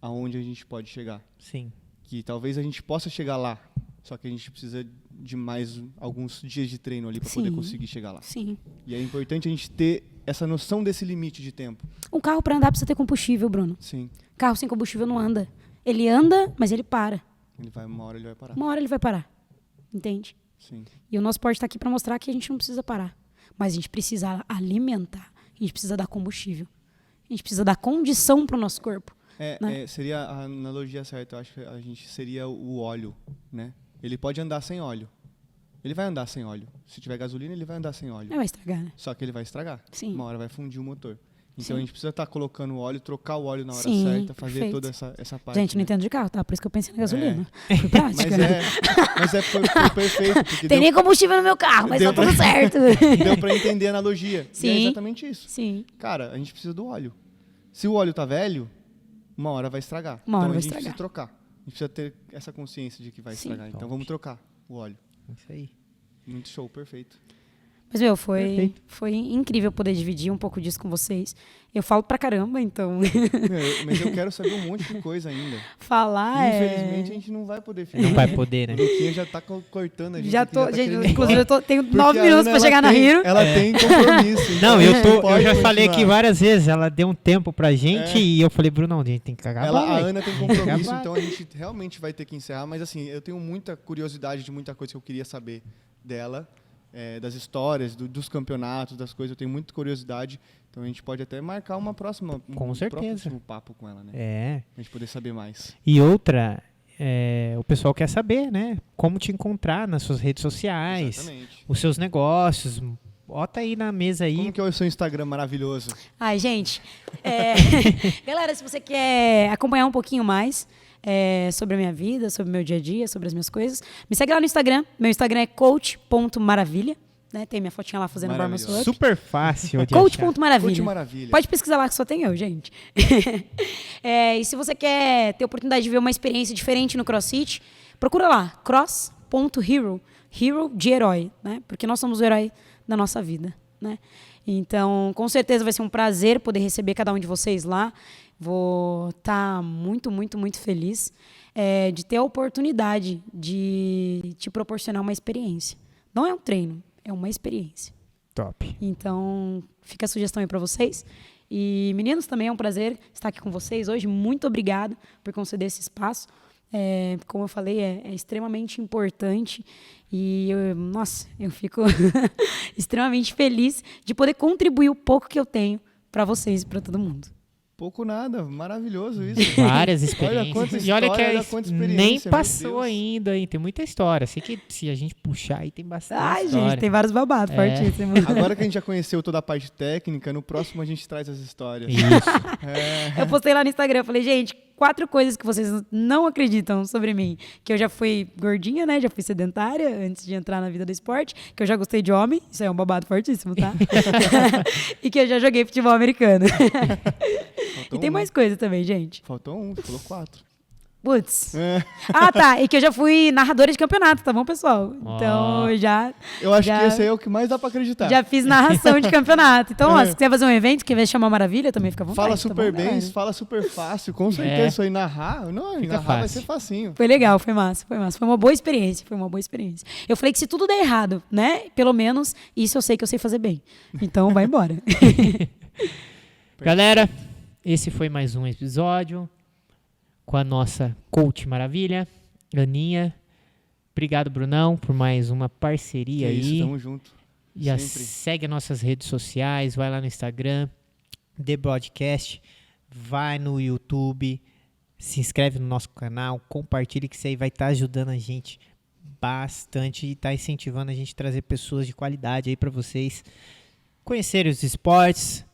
aonde a gente pode chegar. Sim. Que talvez a gente possa chegar lá, só que a gente precisa de mais alguns dias de treino ali para poder conseguir chegar lá. Sim. E é importante a gente ter essa noção desse limite de tempo. Um carro para andar precisa ter combustível, Bruno. Sim. Carro sem combustível não anda. Ele anda, mas ele para. Uma hora ele vai parar. Uma hora ele vai parar. Entende? Sim. E o nosso esporte está aqui para mostrar que a gente não precisa parar. Mas a gente precisa alimentar. A gente precisa dar combustível. A gente precisa dar condição para o nosso corpo. Né? Seria a analogia certa. Eu acho que a gente seria o óleo, né? Ele pode andar sem óleo. Ele vai andar sem óleo. Se tiver gasolina, ele vai andar sem óleo. Vai estragar, né? Só que ele vai estragar. Sim. Uma hora vai fundir o motor. Então a gente precisa estar colocando o óleo, trocar o óleo na hora Sim, certa, fazer perfeito. toda essa parte. Gente, não né? entendo de carro, tá? Por isso que eu pensei na gasolina. Foi prática. Foi perfeito. Porque Tem nem combustível no meu carro, mas deu tá tudo certo. deu pra entender a analogia. Sim. E é exatamente isso. Sim. Cara, a gente precisa do óleo. Se o óleo tá velho, uma hora vai estragar. Uma hora então vai a gente estragar. precisa trocar. A gente precisa ter essa consciência de que vai Sim. estragar. Então Top. vamos trocar o óleo. Isso aí. Muito show, perfeito. Mas, meu, Perfeito. foi incrível poder dividir um pouco disso com vocês. Eu falo pra caramba, então Mas eu quero saber um monte de coisa ainda. falar Infelizmente, a gente não vai poder ficar. Não vai poder, né? O Luquinha já tá cortando a gente. Já aqui, tô, tá gente, querendo ir inclusive, embora. tenho Porque 9 a minutos Ana, pra chegar na Hiro. Ela tem compromisso. então Não, a eu gente pode já falei aqui continuar. várias vezes, ela deu um tempo pra gente e eu falei, Bruno, não, a gente tem que acabar. A velho. Ana tem compromisso, Acabar. então a gente realmente vai ter que encerrar. Mas assim, eu tenho muita curiosidade de muita coisa que eu queria saber dela, das histórias, dos campeonatos, das coisas. Eu tenho muita curiosidade. Então a gente pode até marcar uma próxima, Com certeza. próximo papo com ela, né? É. Pra gente poder saber mais. E outra, o pessoal quer saber, né? Como te encontrar nas suas redes sociais, Exatamente. os seus negócios. Bota aí na mesa aí. Como que é o seu Instagram maravilhoso? Ai, gente. Galera, se você quer acompanhar um pouquinho mais sobre a minha vida, sobre o meu dia a dia, sobre as minhas coisas, me segue lá no Instagram. Meu Instagram é coach.maravilha. Né? Tem minha fotinha lá fazendo barba Maravilhoso. swap. Super fácil de achar. Coach.maravilha. Coach Maravilha. Pode pesquisar lá que só tem eu, gente. E se você quer ter a oportunidade de ver uma experiência diferente no CrossFit, procura lá, cross.hero. Hero de herói, né? Porque nós somos o herói da nossa vida, né? Então, com certeza vai ser um prazer poder receber cada um de vocês lá. Vou estar muito, muito, muito feliz de ter a oportunidade de te proporcionar uma experiência. Não é um treino, é uma experiência. Top. Então, fica a sugestão aí para vocês. E, meninos, também é um prazer estar aqui com vocês hoje. Muito obrigado por conceder esse espaço. Como eu falei, é extremamente importante. E, eu fico extremamente feliz de poder contribuir o pouco que eu tenho para vocês e para todo mundo. Pouco nada, maravilhoso isso. Várias Olha experiências. quanta E olha que história, olha quanta experiência, nem meu passou Deus. ainda, hein? Tem muita história. Sei que se a gente puxar aí tem bastante Ai, história. gente, tem vários babados fortíssimos. Agora que a gente já conheceu toda a parte técnica, no próximo a gente traz as histórias. Isso. Eu postei lá no Instagram, eu falei, gente, 4 coisas que vocês não acreditam sobre mim. Que eu já fui gordinha, né? Já fui sedentária antes de entrar na vida do esporte. Que eu já gostei de homem. Isso aí é um babado fortíssimo, tá? E que eu já joguei futebol americano. Faltou E tem um. mais coisa também, gente. Faltou um, você falou 4. Putz. Ah, tá. E que eu já fui narradora de campeonato, tá bom, pessoal? Então, eu já Eu acho Já- que esse aí é o que mais dá pra acreditar. já fiz narração de campeonato. Então, ó, se quiser fazer um evento, quer chamar Maravilha, também fica à vontade. Fala tá super bom, bem, galera? fala super fácil. Com certeza, isso aí narrar Fica vai fácil. ser facinho. Foi legal, foi massa, foi massa. Foi uma boa experiência, foi uma boa experiência. Eu falei que se tudo der errado, né? Pelo menos isso eu sei que eu sei fazer bem. Então, vai embora. Galera, esse foi mais um episódio com a nossa Coach Maravilha, Aninha. Obrigado, Brunão, por mais uma parceria Que aí. isso, tamo junto. Já sempre. segue as nossas redes sociais, vai lá no Instagram, The Broadcast, vai no YouTube, se inscreve no nosso canal, compartilha que isso aí vai estar ajudando a gente bastante e está incentivando a gente a trazer pessoas de qualidade aí para vocês conhecerem os esportes,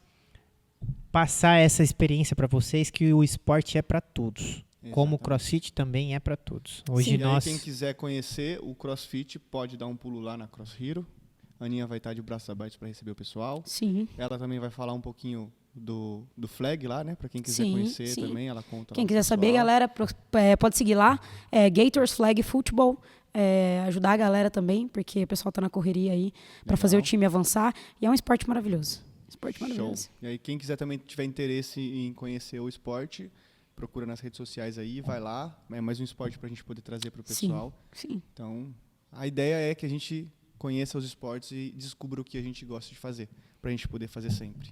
passar essa experiência para vocês que o esporte é para todos. Como o Exatamente. CrossFit também é para todos. Hoje Sim. E aí, nós quem quiser conhecer o CrossFit, pode dar um pulo lá na Cross Hero. A Aninha vai estar de braços abertos para receber o pessoal. Sim. Ela também vai falar um pouquinho do flag lá, né? Para quem quiser Sim, conhecer sim. também, ela conta. Quem lá pro quiser saber, pessoal. galera, pode seguir lá. Gators Flag Football. Ajudar a galera também, porque o pessoal tá na correria aí para Legal. fazer o time avançar. E é um esporte maravilhoso. Esporte Show. maravilhoso. E aí, quem quiser também tiver interesse em conhecer o esporte, procura nas redes sociais aí, vai lá. É mais um esporte pra gente poder trazer pro pessoal. Sim. Então, a ideia é que a gente conheça os esportes e descubra o que a gente gosta de fazer, pra gente poder fazer sempre.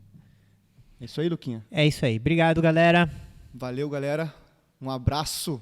É isso aí, Luquinha. é isso aí. Obrigado, galera. Valeu, galera. Um abraço.